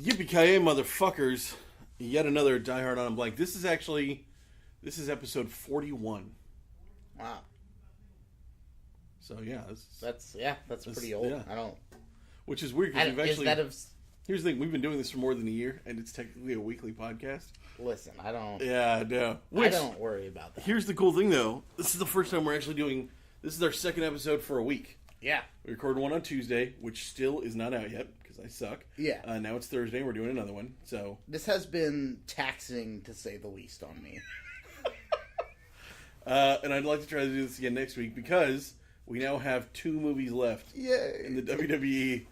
Yippee-ki-yay, motherfuckers. Yet another Die Hard on a Blank. This is episode 41. Wow. So, yeah. That's pretty old. Yeah. I don't... Which is weird, because we've actually... Here's the thing, we've been doing this for more than a year, and it's technically a weekly podcast. Listen, I don't... Yeah, no. I don't worry about that. Here's the cool thing, though. This is the first time we're actually doing... This is our second episode for a week. Yeah. We recorded one on Tuesday, which still is not out yet, because I suck. Yeah. Now it's Thursday, and we're doing another one, so... This has been taxing, to say the least, on me. And I'd like to try to do this again next week, because we now have 2 movies left. Yay! In the WWE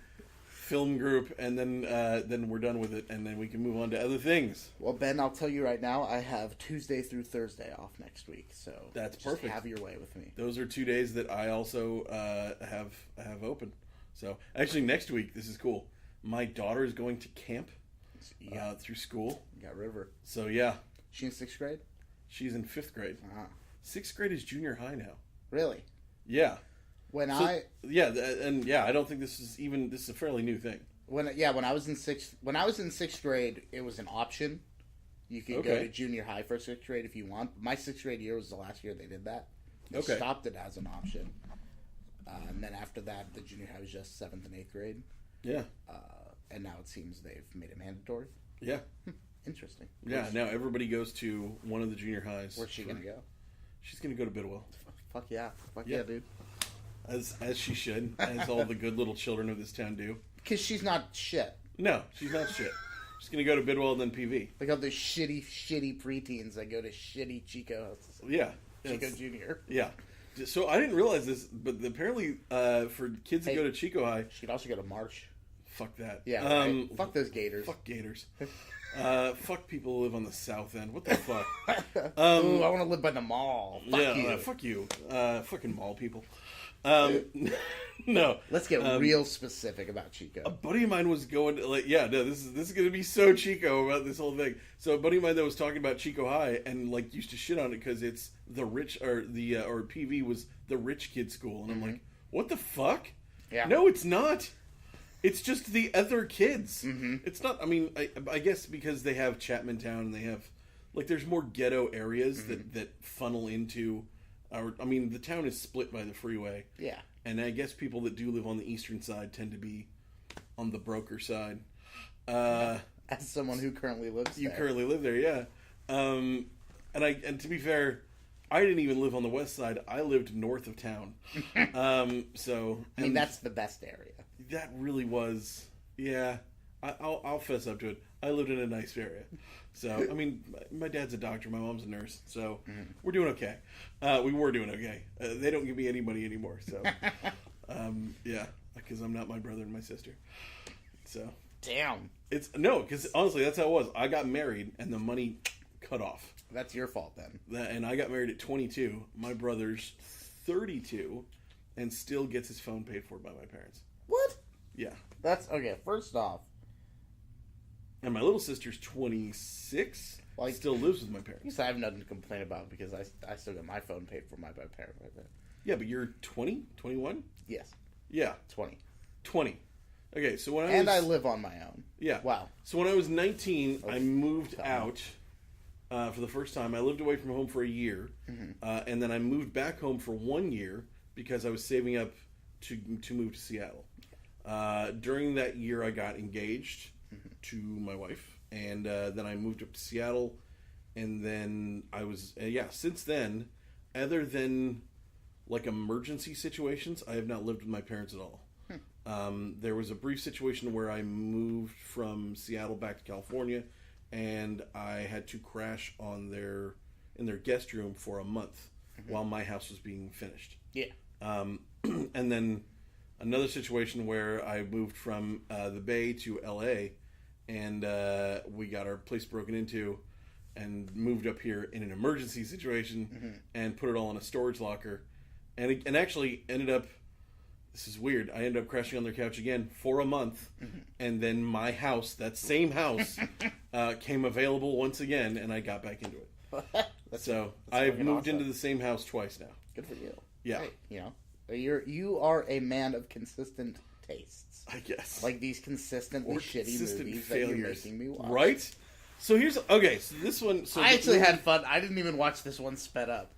film group, and then we're done with it, and then we can move on to other things. Well, Ben, I'll tell you right now, I have Tuesday through Thursday off next week, so that's just perfect. Have your way with me. Those are 2 days that I also have open. So actually, next week, this is cool. My daughter is going to camp through school. You got River. So yeah, she in 6th grade. She's in 5th grade. 6th grade is junior high now. Really? Yeah. I don't think this is a fairly new thing. When I was in 6th grade, it was an option. You could go to junior high for 6th grade if you want. My 6th grade year was the last year they did that. They stopped it as an option. And then after that, the junior high was just 7th and 8th grade. Yeah. And now it seems they've made it mandatory. Yeah. Interesting. Yeah, now everybody goes to one of the junior highs. Where's she going to go? She's going to go to Bidwell. Fuck yeah. Fuck yeah, dude. As she should, as all the good little children of this town do. Because she's not shit. No, she's not shit. She's going to go to Bidwell and then PV. Like all the shitty preteens that go to shitty Chico. Yeah. Chico Junior. Yeah. So I didn't realize this, but apparently for kids that go to Chico High... She could also go to March. Fuck that. Yeah, right? Fuck those Gators. Fuck Gators. Fuck people who live on the South End. What the fuck? Ooh, I want to live by the mall. Fuck you. Fuck you. Fucking mall people. No. Let's get real specific about Chico. A buddy of mine was going to, this is going to be so Chico about this whole thing. So a buddy of mine that was talking about Chico High and used to shit on it because it's the rich, or PV was the rich kid school. And I'm like, what the fuck? Yeah. No, it's not. It's just the other kids. Mm-hmm. It's not, I guess because they have Chapman Town and they have, there's more ghetto areas that funnel into, the town is split by the freeway. Yeah. And I guess people that do live on the eastern side tend to be on the broker side. As someone who currently lives there. You currently live there, yeah. And to be fair, I didn't even live on the west side. I lived north of town. That's the best area. That really was, yeah. I'll fess up to it. I lived in a nice area. So, my dad's a doctor, my mom's a nurse, so we're doing okay. We were doing okay. They don't give me any money anymore, so, yeah, because I'm not my brother and my sister. So. Damn. Because honestly, that's how it was. I got married, and the money cut off. That's your fault, then. And I got married at 22. My brother's 32, and still gets his phone paid for by my parents. What? Yeah. That's, okay, first off. And my little sister's 26. Still lives with my parents. I guess I have nothing to complain about because I still get my phone paid for by my parents. Yeah, but you're 20? 21? Yes. Yeah. 20. Okay, so when I live on my own. Yeah. Wow. So when I was 19, I moved out for the first time. I lived away from home for a year. And then I moved back home for 1 year because I was saving up to move to Seattle. During that year, I got engaged to my wife, and then I moved up to Seattle, and then I was since then, other than emergency situations, I have not lived with my parents at all. There was a brief situation where I moved from Seattle back to California, and I had to crash in their guest room for a month while my house was being finished. Yeah. And then another situation where I moved from the Bay to LA, and we got our place broken into and moved up here in an emergency situation and put it all in a storage locker. And actually ended up, this is weird, I ended up crashing on their couch again for a month. And then my house, that same house, came available once again, and I got back into it. So I've moved into the same house twice now. Good for you. Yeah. Hey, you are a man of consistent tastes. I guess. Like these consistently shitty consistent movies failures. that you're making me watch. Right? So here's... Okay, so this one... So I actually had fun. I didn't even watch this one sped up.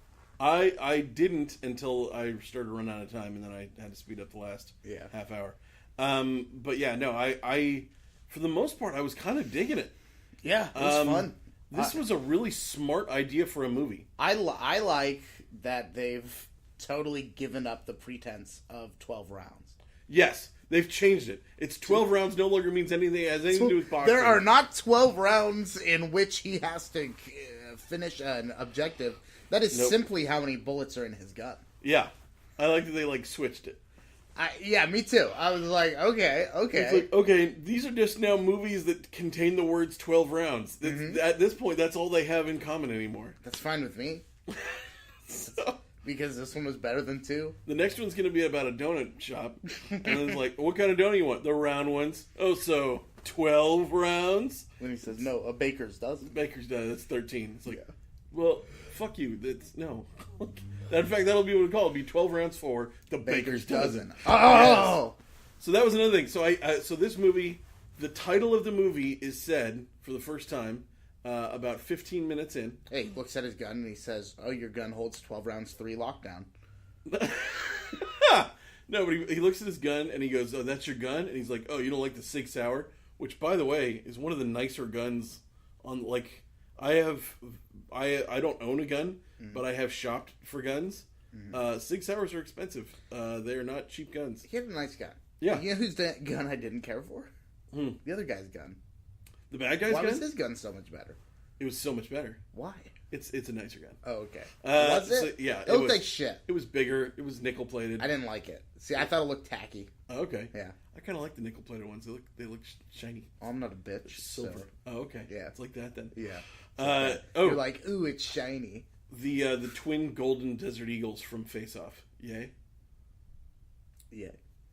I didn't until I started to run out of time, and then I had to speed up the last half hour. But yeah, no, I for the most part, I was kind of digging it. Yeah, it was fun. This was a really smart idea for a movie. I like that they've totally given up the pretense of 12 rounds. Yes, they've changed it. It's 12 rounds no longer means anything has anything to do with boxing. There are not 12 rounds in which he has to finish an objective. That is simply how many bullets are in his gun. Yeah. I like that they, switched it. Yeah, me too. I was like, okay. It's like, okay, these are just now movies that contain the words 12 rounds. At this point, that's all they have in common anymore. That's fine with me. Because this one was better than 2. The next one's going to be about a donut shop. And it's like, what kind of donut you want? The round ones. Oh, so 12 rounds? When he says, no, a baker's dozen. Baker's dozen, that's 13. It's like, well, fuck you. That's, no. In fact, that'll be what it's called. It'll be 12 rounds for the Baker's dozen. Oh! Yes. So that was another thing. So so this movie, the title of the movie is said for the first time about 15 minutes in. Hey, he looks at his gun and he says, oh, your gun holds 12 rounds, 3 lockdown. No, but he looks at his gun and he goes, oh, that's your gun? And he's like, oh, you don't like the 6 Sauer? Which, by the way, is one of the nicer guns on, I don't own a gun, but I have shopped for guns. 6 Sauers are expensive. They are not cheap guns. He had a nice gun. Yeah. You know whose gun I didn't care for? The other guy's gun. The bad guy's gun? Why was his gun so much better? It was so much better. Why? It's a nicer gun. Oh, okay. Was it? So, yeah. It looked like shit. It was bigger. It was nickel plated. I didn't like it. See, I thought it looked tacky. Oh, okay. Yeah. I kind of like the nickel plated ones. They look shiny. Oh, I'm not a bitch. Silver. So. Oh, okay. Yeah. It's like that then. Yeah. You're like, ooh, it's shiny. The twin golden desert eagles from Face Off. Yay? Yeah.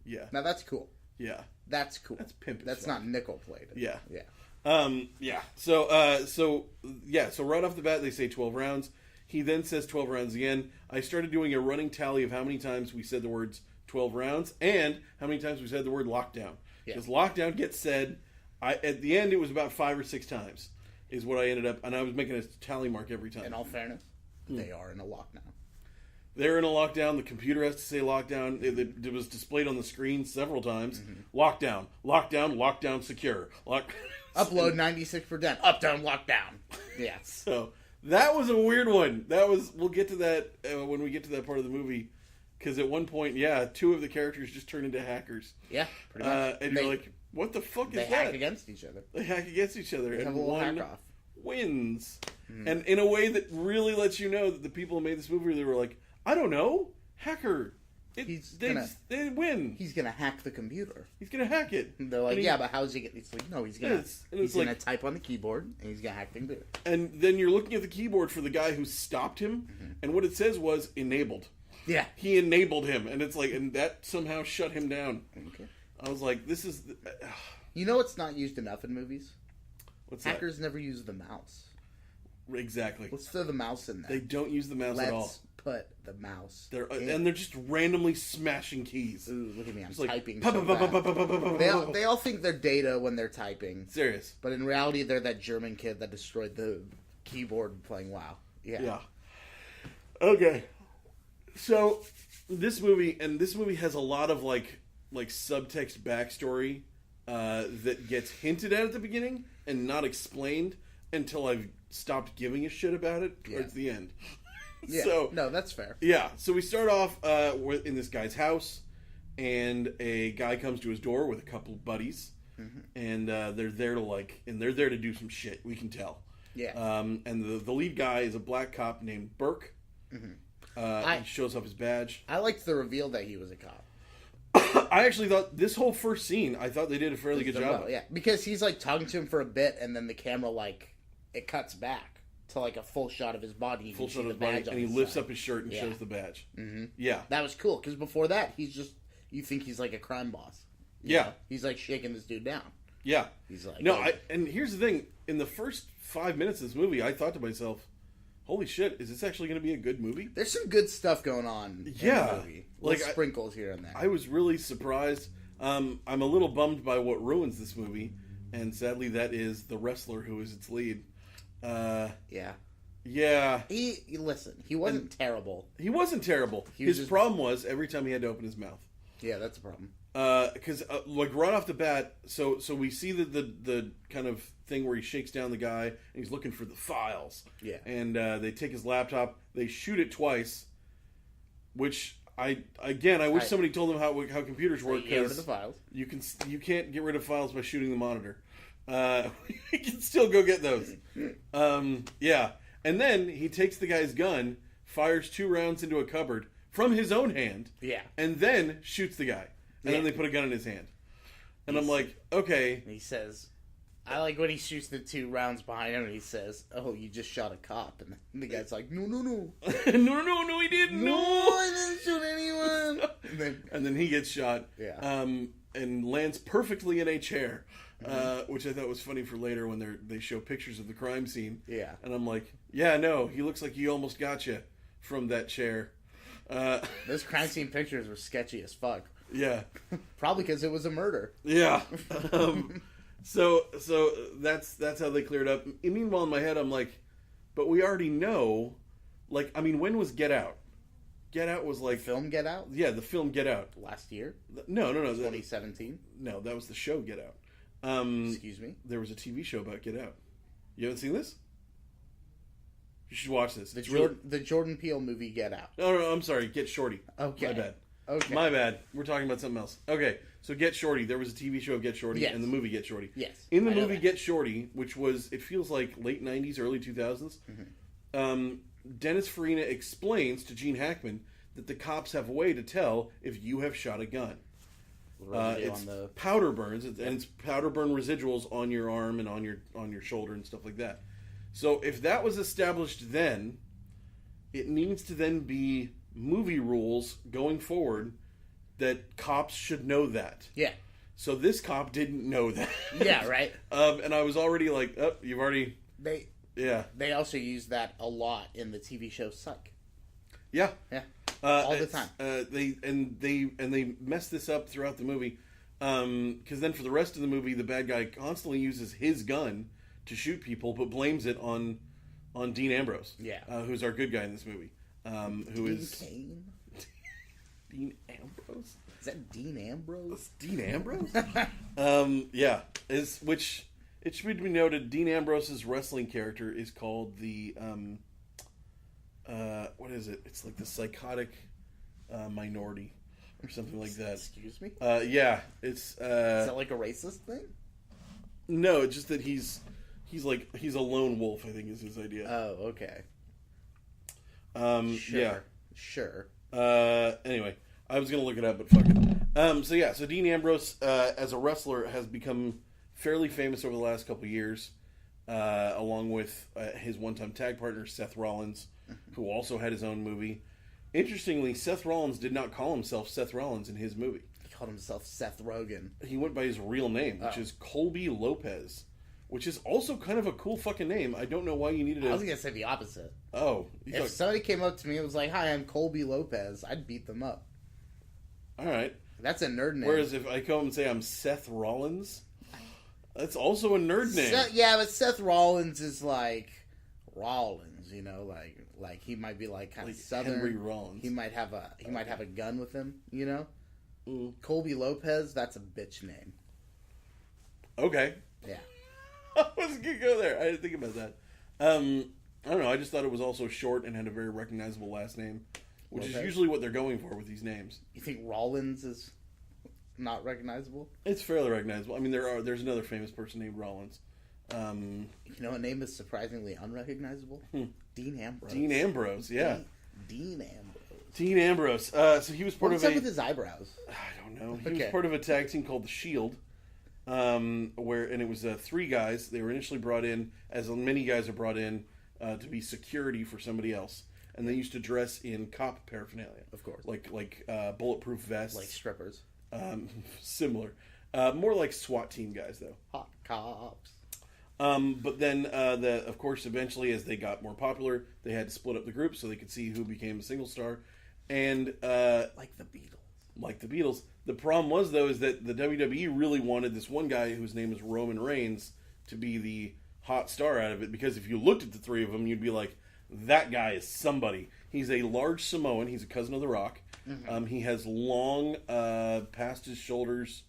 Yeah. Now that's cool. Yeah. That's cool. That's pimp. That's not nickel plated. Yeah. Yeah. Yeah. So right off the bat they say 12 rounds. He then says 12 rounds again. I started doing a running tally of how many times we said the words 12 rounds and how many times we said the word lockdown. Because lockdown gets said, at the end it was about 5 or 6 times is what I ended up, and I was making a tally mark every time. In all fairness, they are in a lockdown. They're in a lockdown. The computer has to say lockdown. It was displayed on the screen several times. Lockdown, lockdown, lockdown, secure. Upload 96%. Up, down, lockdown. Yes. So that was a weird one. We'll get to that when we get to that part of the movie. Because at one point, 2 of the characters just turn into hackers. Yeah, pretty much. And you're like, what the fuck is that? They hack against each other. They hack against each other. They have and a little one hack off. Wins. And in a way that really lets you know that the people who made this movie, they were like, I don't know, hacker. They win. He's gonna hack the computer. He's gonna hack it. And they're like, but how's he get? He's like, no, he's gonna. He's gonna type on the keyboard and he's gonna hack the computer. And then you're looking at the keyboard for the guy who stopped him, and what it says was enabled. Yeah, he enabled him, and it's like, and that somehow shut him down. Okay, I was like, this is. You know, it's not used enough in movies. What's Hackers that? never use the mouse. Exactly. Let's throw the mouse in there. They don't use the mouse at all. Let's put the mouse. They're just randomly smashing keys. Ooh, look at me! I'm like, typing. They all think they're Data when they're typing. Serious. But in reality, they're that German kid that destroyed the keyboard playing WoW. Yeah. Okay. So this movie has a lot of like subtext backstory that gets hinted at the beginning and not explained until I've stopped giving a shit about it towards the end. Yeah. So, no, that's fair. Yeah. So we start off in this guy's house, and a guy comes to his door with a couple of buddies, and they're there to do some shit. We can tell. Yeah. And the lead guy is a black cop named Burke. He shows off his badge. I liked the reveal that he was a cop. I actually thought this whole first scene, I thought they did a fairly good job. Yeah, because he's like talking to him for a bit, and then the camera it cuts back to like a full shot of his body. Full shot of his body, and he lifts up his shirt and shows the badge. Mm-hmm. Yeah, that was cool because before that, you think he's like a crime boss. Yeah, know? He's like shaking this dude down. Yeah, he's like and here's the thing: in the first 5 minutes of this movie, I thought to myself, holy shit, is this actually going to be a good movie? There's some good stuff going on in the movie. Like sprinkles here and there. I was really surprised. I'm a little bummed by what ruins this movie, and sadly, that is the wrestler who is its lead. Yeah. Yeah. He wasn't terrible. He wasn't terrible. His problem was every time he had to open his mouth. Yeah, that's a problem. Because like right off the bat, so we see the kind of thing where he shakes down the guy and he's looking for the files. Yeah. And they take his laptop, they shoot it twice, which I wish somebody told them how computers work. Get rid of the files. You can't get rid of files by shooting the monitor. You can still go get those. Yeah. And then he takes the guy's gun, fires 2 rounds into a cupboard from his own hand. Yeah. And then shoots the guy. And then they put a gun in his hand. And I'm like, okay. He says, I like when he shoots the 2 rounds behind him and he says, "Oh, you just shot a cop." And the guy's like, No. no, he didn't. No, I didn't shoot anyone. and then he gets shot. Yeah. And lands perfectly in a chair. Which I thought was funny for later when they show pictures of the crime scene. Yeah. And I'm like, yeah, no, he looks like he almost got you from that chair. Those crime scene pictures were sketchy as fuck. Yeah. Probably because it was a murder. Yeah. So that's how they cleared up. And meanwhile, in my head, I'm like, but we already know. Like, I mean, when was Get Out? Get Out was like... The film Get Out? Yeah, the film Get Out. Last year? No. 2017? No, that was the show Get Out. Excuse me? There was a TV show about Get Out. You haven't seen this? You should watch this. The Jordan Peele movie Get Out. No, I'm sorry. Get Shorty. Okay. My bad. Okay. My bad. We're talking about something else. Okay, so Get Shorty. There was a TV show of Get Shorty Yes. and the movie Get Shorty. Yes. In the movie Get Shorty, which was, it feels like late 90s, early 2000s, Dennis Farina explains to Gene Hackman that the cops have a way to tell if you have shot a gun. It's powder burns, and it's powder burn residuals on your arm and on your shoulder and stuff like that. So if that was established then, it needs to then be movie rules going forward that cops should know that. Yeah. So this cop didn't know that. Yeah, right. And I was already like, oh, you've already... They also use that a lot in the TV show Psych. Yeah. Yeah. All the time. They mess this up throughout the movie, because then for the rest of the movie, the bad guy constantly uses his gun to shoot people, but blames it on Dean Ambrose. Yeah, who's our good guy in this movie. Kane? Dean Ambrose? Is that Dean Ambrose? That's Dean Ambrose? Yeah. Which it should be noted, Dean Ambrose's wrestling character is called the what is it? It's like the psychotic minority or something like that. Excuse me? Yeah, it's. Is that like a racist thing? No, it's just that he's a lone wolf, I think is his idea. Oh, okay. Sure. Yeah. Sure. Anyway, I was gonna look it up, but fuck it. So Dean Ambrose, as a wrestler, has become fairly famous over the last couple of years, along with his one-time tag partner Seth Rollins, who also had his own movie. Interestingly, Seth Rollins did not call himself Seth Rollins in his movie. He called himself Seth Rogen. He went by his real name, which is Colby Lopez, which is also kind of a cool fucking name. I don't know why you needed to... I was going to say the opposite. Oh. If somebody came up to me and was like, "Hi, I'm Colby Lopez," I'd beat them up. All right. That's a nerd name. Whereas if I come and say I'm Seth Rollins, that's also a nerd name. Yeah, but Seth Rollins is like Rollins, you know, like he might be like kind of southern. Henry Rollins. He might have a gun with him, you know. Mm. Colby Lopez, that's a bitch name. Okay. Yeah. I wasn't gonna go there. I didn't think about that. I don't know. I just thought it was also short and had a very recognizable last name, which is usually what they're going for with these names. You think Rollins is not recognizable? It's fairly recognizable. I mean, there's another famous person named Rollins. You know, what name is surprisingly unrecognizable? Dean Ambrose. Dean Ambrose, yeah. Dean Ambrose. Dean Ambrose. So he was part What's of up with his eyebrows? I don't know. He was part of a tag team called The Shield, and it was 3 guys. They were initially brought in, as many guys are brought in, to be security for somebody else. And they used to dress in cop paraphernalia. Of course. Like bulletproof vests. Like strippers. Similar. More like SWAT team guys, though. Hot cops. But then, of course, eventually, as they got more popular, they had to split up the group so they could see who became a single star. And like the Beatles. like the Beatles. The problem was, though, is that the WWE really wanted this one guy whose name is Roman Reigns to be the hot star out of it, because if you looked at the three of them, you'd be like, that guy is somebody. He's a large Samoan. He's a cousin of The Rock. Mm-hmm. He has long, past his shoulders,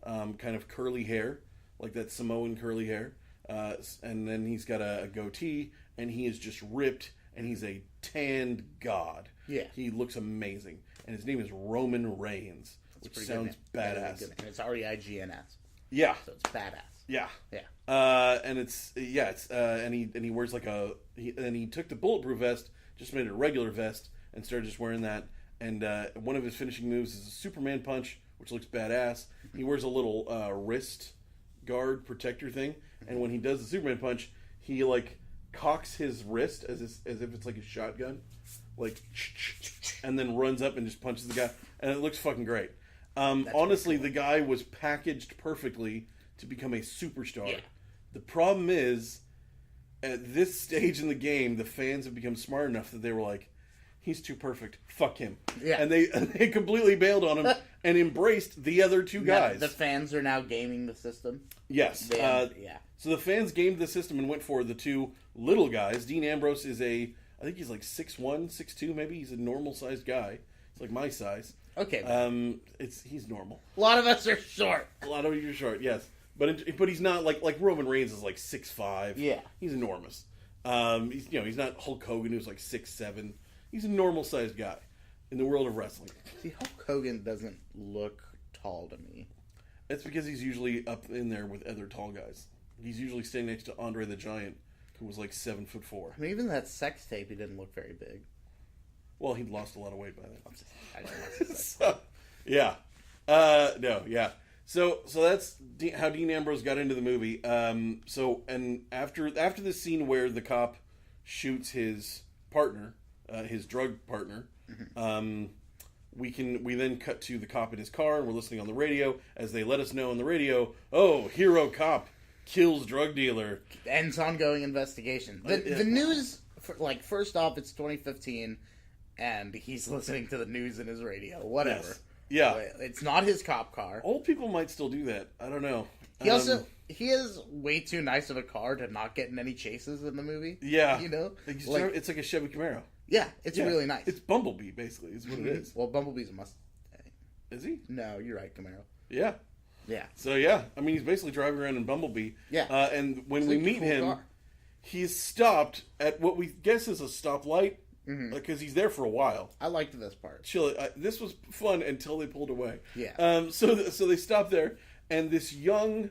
kind of curly hair, like that Samoan curly hair. And then he's got a goatee, and he is just ripped, and he's a tanned god. Yeah. He looks amazing. And his name is Roman Reigns, which sounds badass. And it's REIGNS. Yeah. So it's badass. Yeah. Yeah. And he wears like he took the bulletproof vest, just made it a regular vest, and started just wearing that. And one of his finishing moves is a Superman punch, which looks badass. He wears a little wrist guard protector thing, and when he does the Superman punch, he like cocks his wrist as if it's like a shotgun, like, and then runs up and just punches the guy, and it looks fucking great. Honestly, the guy was packaged perfectly to become a superstar. Yeah. The problem is, at this stage in the game, the fans have become smart enough that they were like, he's too perfect. Fuck him. Yeah. And they completely bailed on him and embraced the other two guys. The fans are now gaming the system. Yes. Yeah. So the fans gamed the system and went for the two little guys. Dean Ambrose is I think he's like 6'1", 6'2", maybe. He's a normal-sized guy. It's like my size. Okay. He's normal. A lot of us are short. A lot of you are short, yes. But he's not like Roman Reigns is like 6'5". Yeah. He's enormous. He's not Hulk Hogan, who's like 6'7". He's a normal-sized guy in the world of wrestling. See, Hulk Hogan doesn't look tall to me. That's because he's usually up in there with other tall guys. He's usually staying next to Andre the Giant, who was like 7'4". I mean, even that sex tape, he didn't look very big. Well, he'd lost a lot of weight by then. I didn't watch the sex So, yeah. Yeah. So that's how Dean Ambrose got into the movie. And after this scene where the cop shoots his partner, his drug partner, mm-hmm. We then cut to the cop in his car, and we're listening on the radio as they let us know on the radio, oh, hero cop kills drug dealer. Ends ongoing investigation. The news, first off, it's 2015, and he's listening to the news in his radio. Whatever. Yes. Yeah. It's not his cop car. Old people might still do that. I don't know. He has way too nice of a car to not get in any chases in the movie. Yeah. You know? It's like a Chevy Camaro. Yeah, it's really nice. It's Bumblebee, basically, is what it is. Well, Bumblebee's a Mustang. Is he? No, you're right, Camaro. Yeah. Yeah. So, yeah. I mean, he's basically driving around in Bumblebee. Yeah. And when we meet him, he's stopped at what we guess is a stoplight. Because he's there for a while. I liked this part. Chill. This was fun until they pulled away. Yeah. So they stopped there, and this young...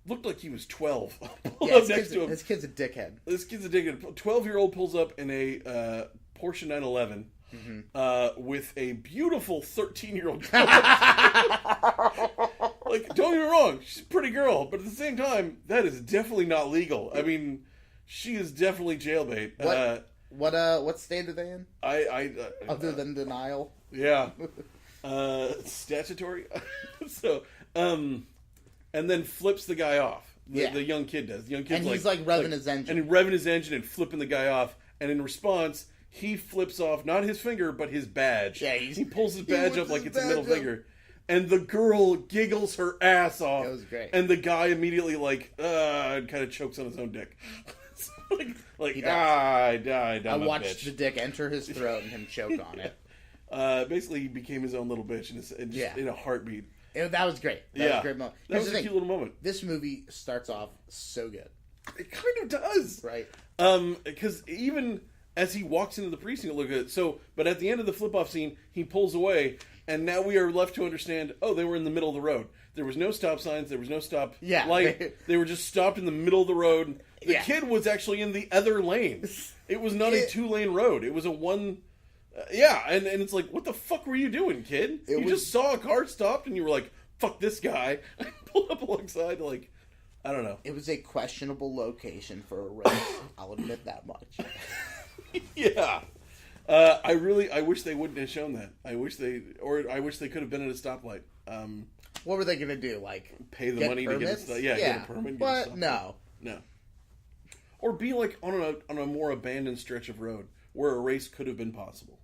Looked like he was 12. This kid's a dickhead. 12-year-old pulls up in a Porsche 911 with a beautiful 13-year-old girl. Like, don't get me wrong, she's a pretty girl, but at the same time, that is definitely not legal. I mean, she is definitely jailbait. What state are they in? Other than denial? Yeah. Statutory. So, and then flips the guy off. The young kid does. The young kid's and he's like revving his engine. And revving his engine and flipping the guy off. And in response, he flips off not his finger, but his badge. Yeah, he pulls his badge up like it's a middle finger. And the girl giggles her ass off. That was great. And the guy immediately kind of chokes on his own dick. I watched the dick enter his throat and him choke on it. Basically, he became his own little bitch in a heartbeat. That was great. That was a great moment. That was a cute little moment. This movie starts off so good. It kind of does. Right. Because even as he walks into the precinct, look at it. So, but at the end of the flip-off scene, he pulls away, and now we are left to understand, they were in the middle of the road. There was no stop signs. There was no stop light. They were just stopped in the middle of the road. The kid was actually in the other lane. It was not a 2-lane road. It was a one... and it's like, what the fuck were you doing, kid? You just saw a car stopped and you were like, fuck this guy. I pulled up alongside, I don't know. It was a questionable location for a race. I'll admit that much. Yeah. I wish they wouldn't have shown that. I wish they could have been at a stoplight. What were they going to do? Pay the money permits? to get a permit? But no. Or be on a more abandoned stretch of road where a race could have been possible.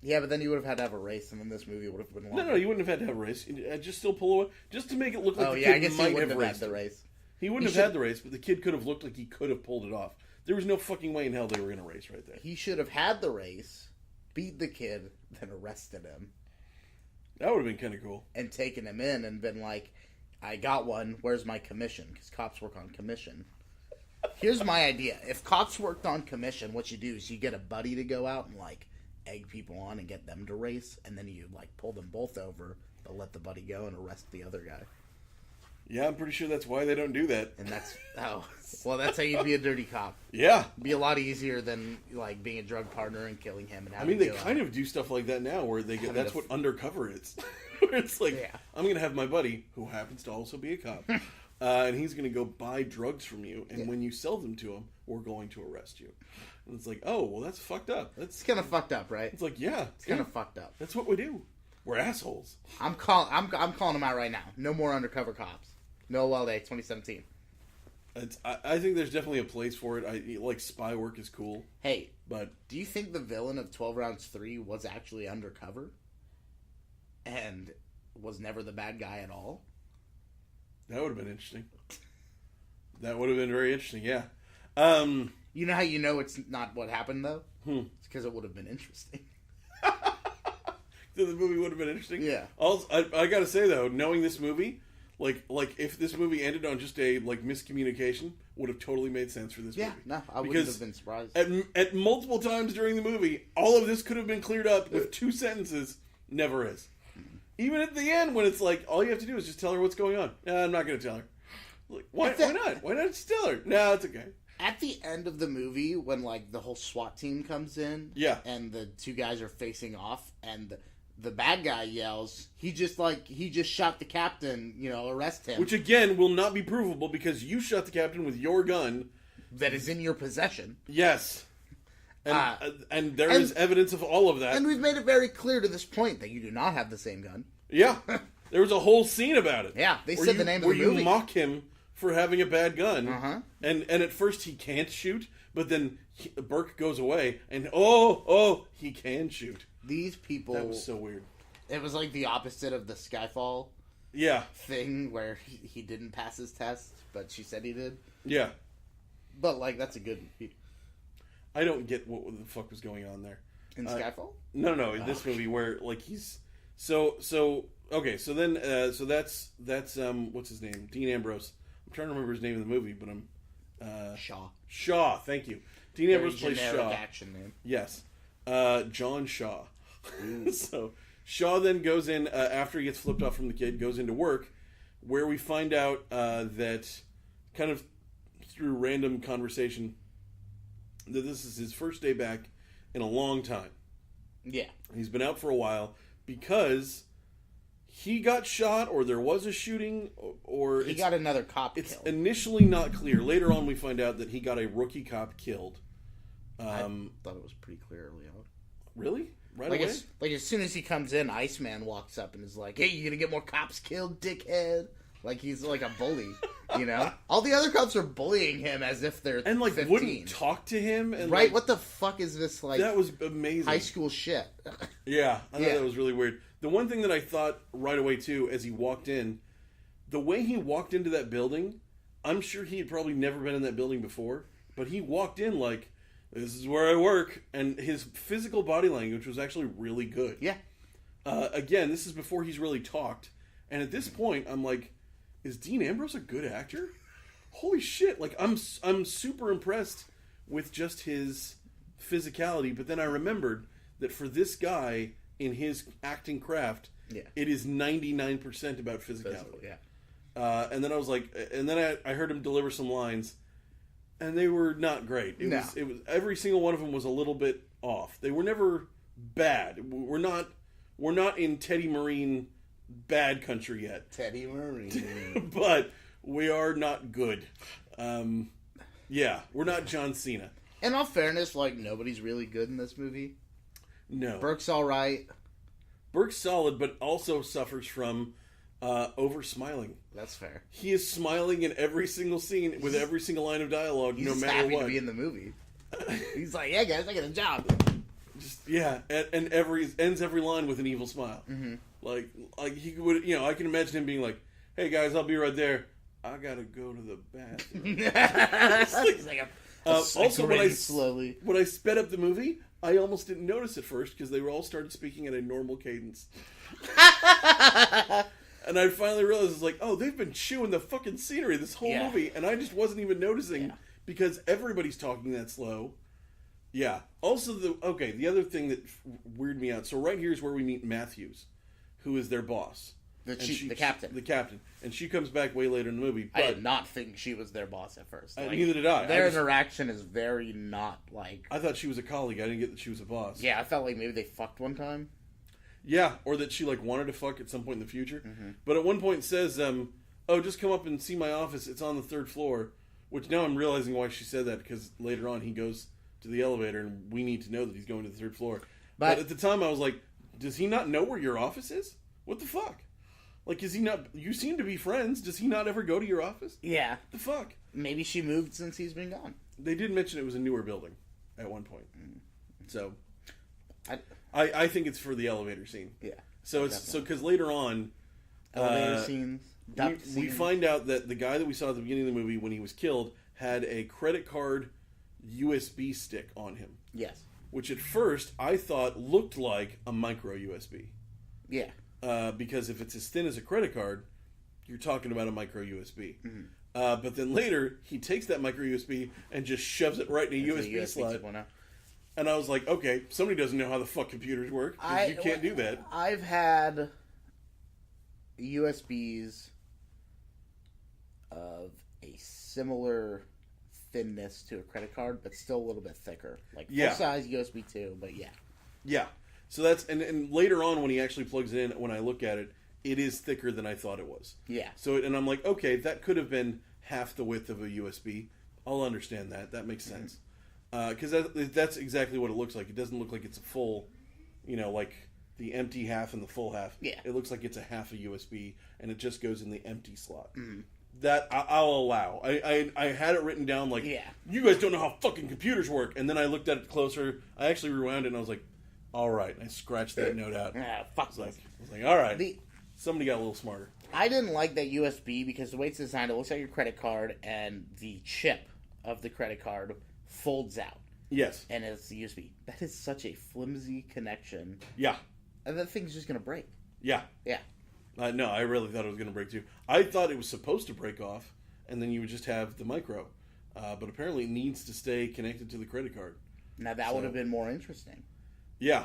Yeah, but then you would have had to have a race, and then this movie would have been longer. No, you wouldn't have had to have a race. Just still pull away, just to make it look like the I kid guess might he wouldn't have have raced had the race. He wouldn't have had the race, but the kid could have looked like he could have pulled it off. There was no fucking way in hell they were going to race right there. He should have had the race, beat the kid, then arrested him. That would have been kind of cool. And taken him in and been like, I got one, where's my commission? Because cops work on commission. Here's my idea. If cops worked on commission, what you do is you get a buddy to go out and, like, egg people on and get them to race, and then you, like, pull them both over, but let the buddy go and arrest the other guy. Yeah, I'm pretty sure that's why they don't do that. And that's that's how you'd be a dirty cop. Yeah. It'd be a lot easier than, like, being a drug partner and killing him. And they kind of do stuff like that now, where they get, that's what undercover is. Where it's like, I'm going to have my buddy, who happens to also be a cop, and he's going to go buy drugs from you, and when you sell them to him, we're going to arrest you. And it's like, oh, well, that's fucked up. It's kind of fucked up, right? It's like, yeah. It's kind of fucked up. That's what we do. We're assholes. I'm calling them out right now. No more undercover cops. No LA 2017. I think there's definitely a place for it. Like, spy work is cool. Hey, but do you think the villain of 12 Rounds 3 was actually undercover? And was never the bad guy at all? That would have been interesting. That would have been very interesting, yeah. You know how you know it's not what happened, though? It's because it would have been interesting. The movie would have been interesting? Yeah. Also, I gotta say, though, knowing this movie, like if this movie ended on just a, like, miscommunication, would have totally made sense for this movie. Yeah, no, I wouldn't have been surprised. At multiple times during the movie, all of this could have been cleared up with 2 sentences. Never is. Even at the end, when it's like, all you have to do is just tell her what's going on. I'm not going to tell her. Like, why not? Why not just tell her? No, it's okay. At the end of the movie, when, like, the whole SWAT team comes in, and the 2 guys are facing off, and the bad guy yells, he just shot the captain, arrest him. Which, again, will not be provable because you shot the captain with your gun. That is in your possession. Yes. And there is evidence of all of that. And we've made it very clear to this point that you do not have the same gun. Yeah. There was a whole scene about it. Yeah, they said the name of the movie. Where you mock him for having a bad gun. Uh-huh. And at first he can't shoot, but then Burke goes away, and he can shoot. These people... That was so weird. It was like the opposite of the Skyfall thing, where he didn't pass his test, but she said he did. Yeah. But, like, that's a good... I don't get what the fuck was going on there. In Skyfall? No, in this movie where, like, he's... So that's what's his name? Dean Ambrose. I'm trying to remember his name in the movie, but I'm... Shaw, thank you. Dean Ambrose plays Shaw. Action name. Yes. John Shaw. So, Shaw then goes in, after he gets flipped off from the kid, goes into work, where we find out that, kind of through random conversation, that this is his first day back in a long time. Yeah. He's been out for a while because he got shot, or there was a shooting, or... He got another cop killed. It's killed. initially not clear. Later on, we find out that he got a rookie cop killed. I thought it was pretty clear early on. Really? Right away? As soon as he comes in, Iceman walks up and is like, hey, you gonna get more cops killed, dickhead? Like, he's like a bully, All the other cops are bullying him as if they're 15. Wouldn't talk to him. And right? What the fuck is this, like... That was amazing. High school shit. Yeah, I thought that was really weird. The one thing that I thought right away, too, as he walked in, the way he walked into that building, I'm sure he had probably never been in that building before, but he walked in like, this is where I work, and his physical body language was actually really good. Yeah. Again, this is before he's really talked, and at this point, I'm like, is Dean Ambrose a good actor? Holy shit! Like, I'm super impressed with just his physicality, but then I remembered that for this guy, in his acting craft, it is 99% about physicality. And then I was like, and then I heard him deliver some lines, and they were not great. It was every single one of them was a little bit off. They were never bad. We're not in Teddy Marine bad country yet. Teddy Marine. But we are not good. We're not John Cena. In all fairness, like, nobody's really good in this movie. No. Burke's alright. Burke's solid, but also suffers from over-smiling. That's fair. He is smiling in every single scene with every single line of dialogue, no matter what. He's happy to be in the movie. He's like, yeah, guys, I got a job. and ends every line with an evil smile. Mm-hmm. Like he would, I can imagine him being like, "Hey guys, I'll be right there. I gotta go to the bathroom." It's like also, slowly. when I sped up the movie, I almost didn't notice at first because they were all started speaking at a normal cadence. And I finally realized, it's like, oh, they've been chewing the fucking scenery this whole movie, and I just wasn't even noticing because everybody's talking that slow. Yeah. Also, the other thing that weirded me out. So right here is where we meet Matthews, who is their boss. The captain. The captain. And she comes back way later in the movie. But I did not think she was their boss at first. Neither did I. Their interaction is very not like... I thought she was a colleague. I didn't get that she was a boss. Yeah, I felt like maybe they fucked one time. Yeah, or that she wanted to fuck at some point in the future. Mm-hmm. But at one point it says, "Oh, just come up and see my office. It's on the 3rd floor." Which now I'm realizing why she said that, because later on he goes to the elevator and we need to know that he's going to the 3rd floor. But at the time I was like, does he not know where your office is? What the fuck? Like, is he not... You seem to be friends. Does he not ever go to your office? Yeah. The fuck? Maybe she moved since he's been gone. They did mention it was a newer building at one point. So... I think it's for the elevator scene. Yeah. So it's because later on, elevator scenes. We find out that the guy that we saw at the beginning of the movie when he was killed had a credit card USB stick on him. Yes. Which at first I thought looked like a micro USB. Yeah. Because if it's as thin as a credit card, you're talking about a micro USB. Mm-hmm. But then later he takes that micro USB and just shoves it right in a USB slot. And I was like, okay, somebody doesn't know how the fuck computers work. You can't do that. I've had USBs of a similar thinness to a credit card, but still a little bit thicker. Like full-size USB 2, but yeah. Yeah. So that's... And later on, when he actually plugs it in, when I look at it, it is thicker than I thought it was. Yeah. So, and I'm like, okay, that could have been half the width of a USB. I'll understand that. That makes sense. Mm-hmm. Because that's exactly what it looks like. It doesn't look like it's a full, like the empty half and the full half. Yeah. It looks like it's a half a USB, and it just goes in the empty slot. Mm. That I'll allow. I had it written down like, you guys don't know how fucking computers work. And then I looked at it closer. I actually rewound it, and I was like, all right. I scratched that note out. Fuck I was like, all right. Somebody got a little smarter. I didn't like that USB because the way it's designed, it looks like your credit card, and the chip of the credit card folds out. Yes. And it's the USB. That is such a flimsy connection. Yeah. And that thing's just going to break. Yeah. Yeah. No, I really thought it was going to break too. I thought it was supposed to break off, and then you would just have the micro. But apparently it needs to stay connected to the credit card. Now that would have been more interesting. Yeah.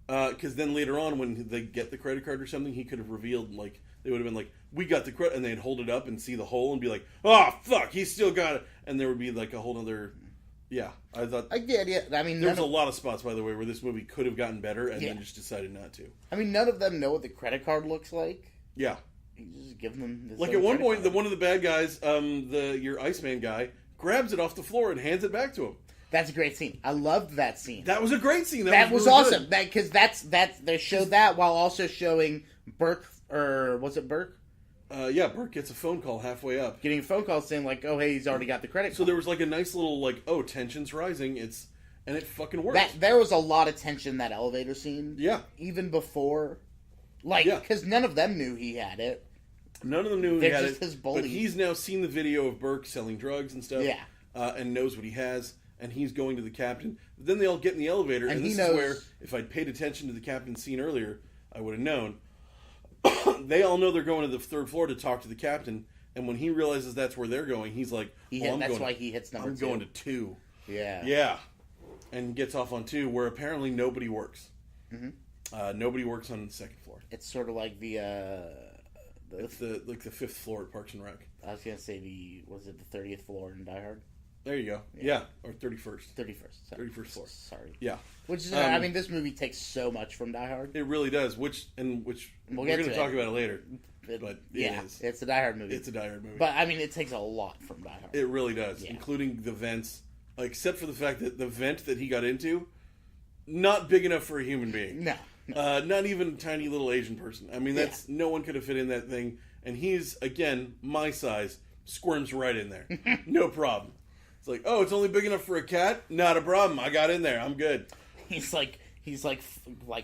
Because then later on, when they get the credit card or something, he could have revealed, like, they would have been like, we got the credit, and they'd hold it up and see the hole and be like, oh, fuck, he's still got it. And there would be like a whole other... Yeah, I thought... I did, yeah. I mean, there's a lot of spots, by the way, where this movie could have gotten better and then just decided not to. I mean, none of them know what the credit card looks like. Yeah. You just give them this. Like, at one point, one of the bad guys, your Iceman guy, grabs it off the floor and hands it back to him. That's a great scene. I loved that scene. That was a great scene. That was really awesome. Because they showed that while also showing Burke, or was it Burke? Yeah, Burke gets a phone call halfway up. Getting a phone call saying, like, oh, hey, he's already got the credit card. So there was, like, a nice little, like, oh, tension's rising. And it fucking worked. There was a lot of tension in that elevator scene. Yeah. Even before. Like, because none of them knew he had it. None of them knew he had it. They're just his bullies. But he's now seen the video of Burke selling drugs and stuff. Yeah. And knows what he has. And he's going to the captain. Then they all get in the elevator. And this is where, if I'd paid attention to the captain's scene earlier, I would have known. They all know they're going to the 3rd floor to talk to the captain, and when he realizes that's where they're going, he's like, that's why he hits number 2. I'm going to 2. Yeah. Yeah. And gets off on 2, where apparently nobody works. Mm-hmm. Nobody works on the 2nd floor. It's sort of like it's the 5th floor at Parks and Rec. I was going to say was it the 30th floor in Die Hard? There you go. Yeah. Or 31st. 31st. 31st floor. Sorry. Yeah. Which is, I mean, this movie takes so much from Die Hard. It really does. Which we're going to talk about it later. But it's a Die Hard movie. It's a Die Hard movie. But I mean, it takes a lot from Die Hard. It really does, including the vents. Except for the fact that the vent that he got into, not big enough for a human being. No. Not even a tiny little Asian person. I mean, no one could have fit in that thing. And he's, again, my size, squirms right in there. No It's like, oh, it's only big enough for a cat? Not a problem. I got in there. I'm good. He's like, He's like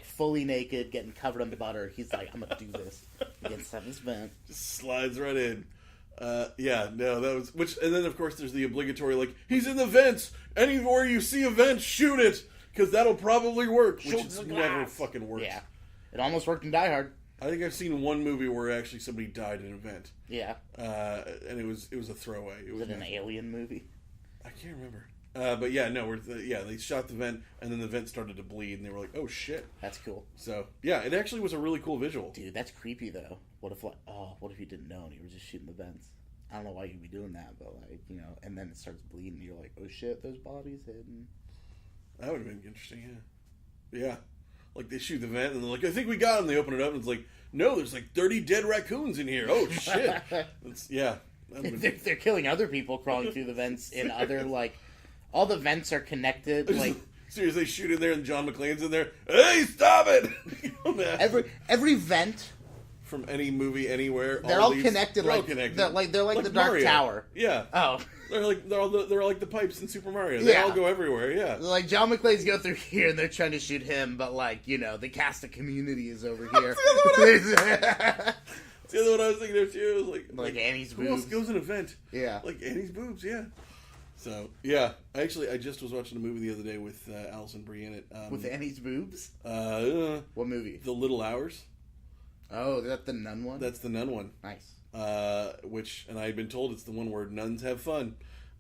fully naked, getting covered in butter. He's like, I'm gonna do this against this vent. Just slides right in. That was and then of course there's the obligatory like he's in the vents. Anywhere you see a vent, shoot it because that'll probably work. Which has never fucking worked. Yeah, it almost worked in Die Hard. I think I've seen one movie where actually somebody died in a vent. Yeah, and it was a throwaway. Was it an alien movie? I can't remember. But yeah, no, they shot the vent, and then the vent started to bleed, and they were like, "Oh shit!" That's cool. So yeah, it actually was a really cool visual. Dude, that's creepy though. What if you didn't know and you were just shooting the vents? I don't know why you'd be doing that, but and then it starts bleeding, and you're like, "Oh shit, there's bodies hidden." That would have been interesting. Yeah. Like they shoot the vent, and they're like, "I think we got him." They open it up, and it's like, "No, there's like 30 dead raccoons in here." Oh shit! They're killing other people crawling through the vents in other all the vents are connected. Like seriously, shoot in there, and John McClane's in there. Hey, stop it! every vent from any movie anywhere. They're all connected. They're connected. They're like the Dark Mario. Tower. Yeah. Oh. They're like the pipes in Super Mario. They all go everywhere. Yeah. Like John McClane's go through here, and they're trying to shoot him, but the cast of Community is over here. It's the other one I was thinking of too. It was like Annie's boobs. Who else goes in an event? Yeah. Like Annie's boobs. Yeah. So yeah, I just was watching a movie the other day with Alison Brie in it. With Annie's boobs? What movie? The Little Hours. Oh, is that the nun one? That's the nun one. Nice. And I had been told it's the one where nuns have fun,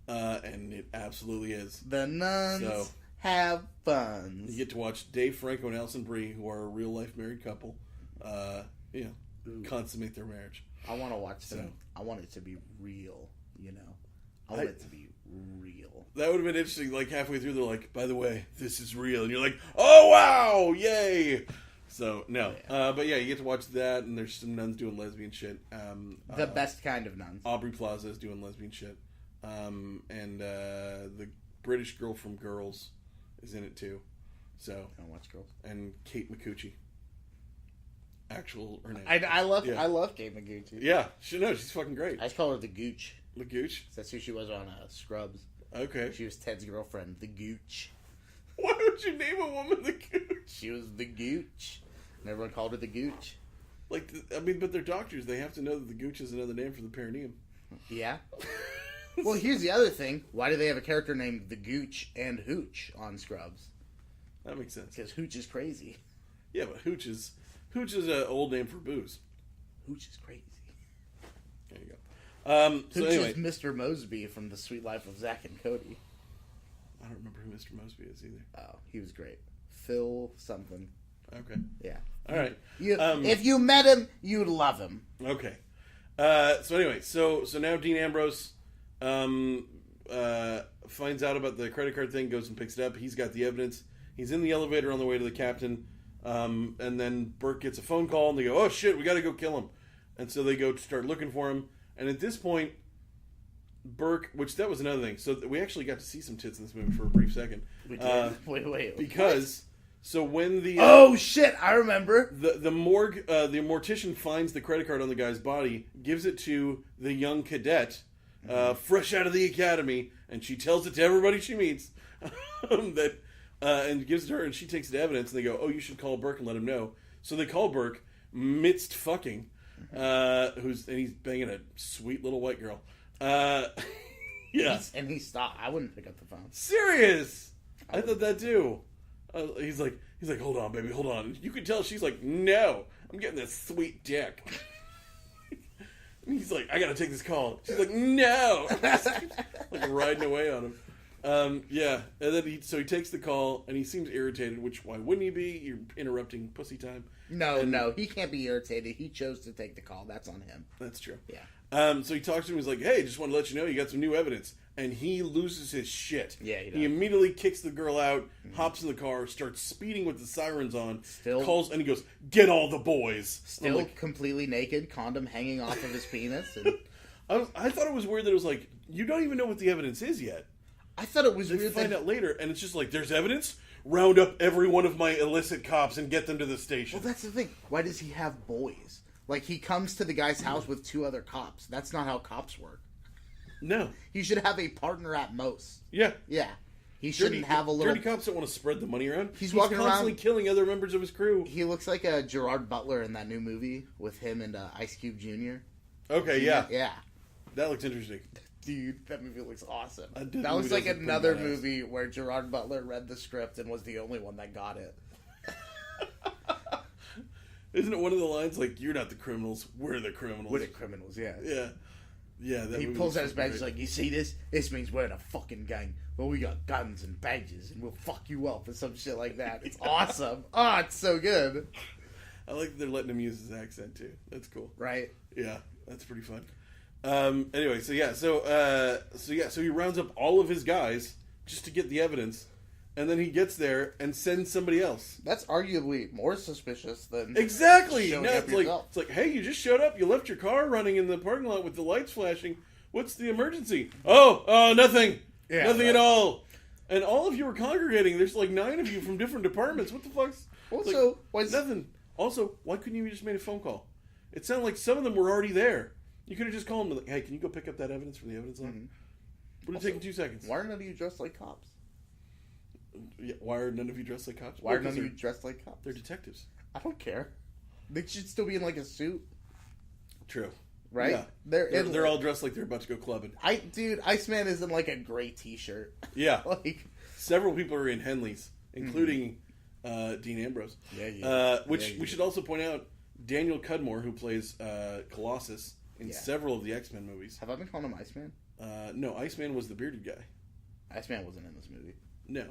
and it absolutely is. The nuns have fun. You get to watch Dave Franco and Alison Brie, who are a real life married couple, consummate their marriage. I want to watch them. I want it to be real. I want it to be real. That would have been interesting. Like halfway through, they're like, "By the way, this is real," and you're like, "Oh wow, yay!" So no, but yeah, you get to watch that, and there's some nuns doing lesbian shit. The best kind of nuns. Aubrey Plaza is doing lesbian shit, and the British girl from Girls is in it too. So I don't watch Girls. And Kate Micucci. Her name. I love Kate Micucci. Yeah, she's fucking great. I just call her the Gooch. The Gooch? That's who she was on Scrubs. Okay. She was Ted's girlfriend, the Gooch. Why would you name a woman the Gooch? She was the Gooch. And everyone called her the Gooch. But they're doctors. They have to know that the Gooch is another name for the perineum. Yeah. Well, here's the other thing. Why do they have a character named the Gooch and Hooch on Scrubs? That makes sense. Because Hooch is crazy. Yeah, but Hooch is an old name for booze. Hooch is crazy. There you go. Hooch is Mr. Mosby from The Sweet Life of Zack and Cody. I don't remember who Mr. Mosby is either. Oh, he was great. Phil something. Okay. Yeah. All right. If you met him, you'd love him. Okay. So anyway, so now Dean Ambrose finds out about the credit card thing, goes and picks it up. He's got the evidence. He's in the elevator on the way to the captain. And then Burke gets a phone call, and they go, "Oh shit, we got to go kill him." And so they go to start looking for him. And at this point, Burke, which that was another thing. So we actually got to see some tits in this movie for a brief second. We did. Wait. Because so when the oh shit, I remember the morgue, the mortician finds the credit card on the guy's body, gives it to the young cadet, fresh out of the academy, and she tells it to everybody she meets. That and gives it to her, and she takes it to evidence. And they go, "Oh, you should call Burke and let him know." So they call Burke, midst fucking. He's banging a sweet little white girl. Yeah, and he stopped. I wouldn't pick up the phone. Serious? I thought that too. He's like, hold on, baby, hold on. You can tell she's like, no, I'm getting this sweet dick. And he's like, I gotta take this call. She's like, no, like riding away on him. Yeah, and then he takes the call, and he seems irritated. Which why wouldn't he be? You're interrupting pussy time. No, he can't be irritated. He chose to take the call. That's on him. That's true. Yeah. So he talks to him. He's like, "Hey, just want to let you know you got some new evidence." And he loses his shit. Yeah, he does. He immediately kicks the girl out, hops in the car, starts speeding with the sirens on, calls, and he goes, "Get all the boys." Still completely naked, condom hanging off of his penis. And I thought it was weird that it was like, you don't even know what the evidence is yet. I thought it was weird. They find out later, and it's just like, there's evidence? Round up every one of my illicit cops and get them to the station. Well, that's the thing. Why does he have boys? Like, he comes to the guy's house with 2 other cops. That's not how cops work. No. He should have a partner at most. Yeah. Yeah. He shouldn't have a little... Dirty cops don't want to spread the money around. He's walking constantly around... killing other members of his crew. He looks like a Gerard Butler in that new movie with him and Ice Cube Jr. Okay, yeah. Yeah. That looks interesting. Dude, that movie looks awesome. That was like another movie where Gerard Butler read the script and was the only one that got it. Isn't it one of the lines like, "You're not the criminals, we're the criminals"? We're the criminals, yeah. Yeah. Yeah, he pulls out his badge, he's like, "You see this? This means we're in a fucking gang. Well, we got guns and badges, and we'll fuck you up," or some shit like that. It's awesome. Oh, it's so good. I like that they're letting him use his accent, too. That's cool. Right? Yeah, that's pretty fun. Anyway, so he rounds up all of his guys just to get the evidence, and then he gets there and sends somebody else. That's arguably more suspicious than exactly. showing No, up it's yourself. like, hey, you just showed up. You left your car running in the parking lot with the lights flashing. What's the emergency? Oh, nothing. Yeah, nothing right. at all. And all of you were congregating. There's like 9 of you from different departments. What the fuck's? Also, nothing. Also, why couldn't you have just made a phone call? It sounded like some of them were already there. You could have just called them like, hey, can you go pick up that evidence from the evidence lab? Mm-hmm. Would have taken 2 seconds. Why are none of you dressed like cops? Yeah, why are none of you dressed like cops? Why are none of you dressed like cops? They're detectives. I don't care. They should still be in like a suit. True. Right? Yeah. They're all dressed like they're about to go clubbing. Iceman is in like a gray t-shirt. Yeah. Like several people are in Henleys, including Dean Ambrose. Yeah. Which we should also point out, Daniel Cudmore, who plays Colossus in several of the X-Men movies. Have I been calling him Iceman? No, Iceman was the bearded guy. Iceman wasn't in this movie. No.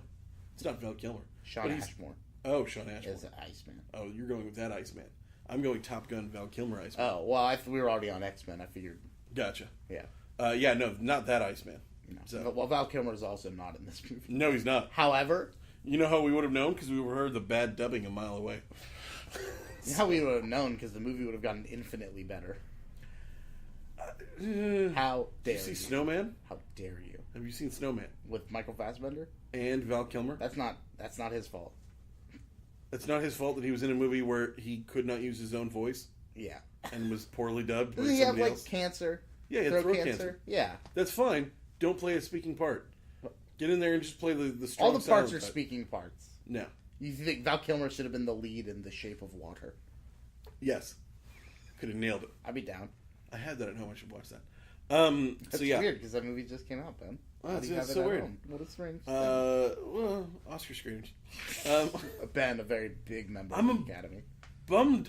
It's not Val Kilmer. Sean Ashmore. Oh, Sean Ashmore. Is Iceman. Oh, you're going with that Iceman. I'm going Top Gun Val Kilmer Iceman. Oh, well, we were already on X-Men. I figured. Gotcha. Yeah. No, not that Iceman. No. So. Well, Val Kilmer is also not in this movie. No, he's not. However... You know how we would have known? Because we heard the bad dubbing a mile away. How we would have known? Because the movie would have gotten infinitely better. How dare you? Did you see Snowman? How dare you? Have you seen Snowman? With Michael Fassbender? And Val Kilmer? That's not his fault. It's not his fault that he was in a movie where he could not use his own voice? Yeah. And was poorly dubbed by Doesn't he have, somebody else? cancer? Yeah, he had throat cancer. Yeah. That's fine. Don't play a speaking part. Get in there and just play the strong All the parts are cut. speaking parts. No. You think Val Kilmer should have been the lead in The Shape of Water? Yes. Could have nailed it. I'd be down. I had that at home. I should watch that. That's weird because that movie just came out, Ben. Oh, that's so weird. Home? What a strange thing. Well, Oscar screenings. Ben, a very big member of the Academy.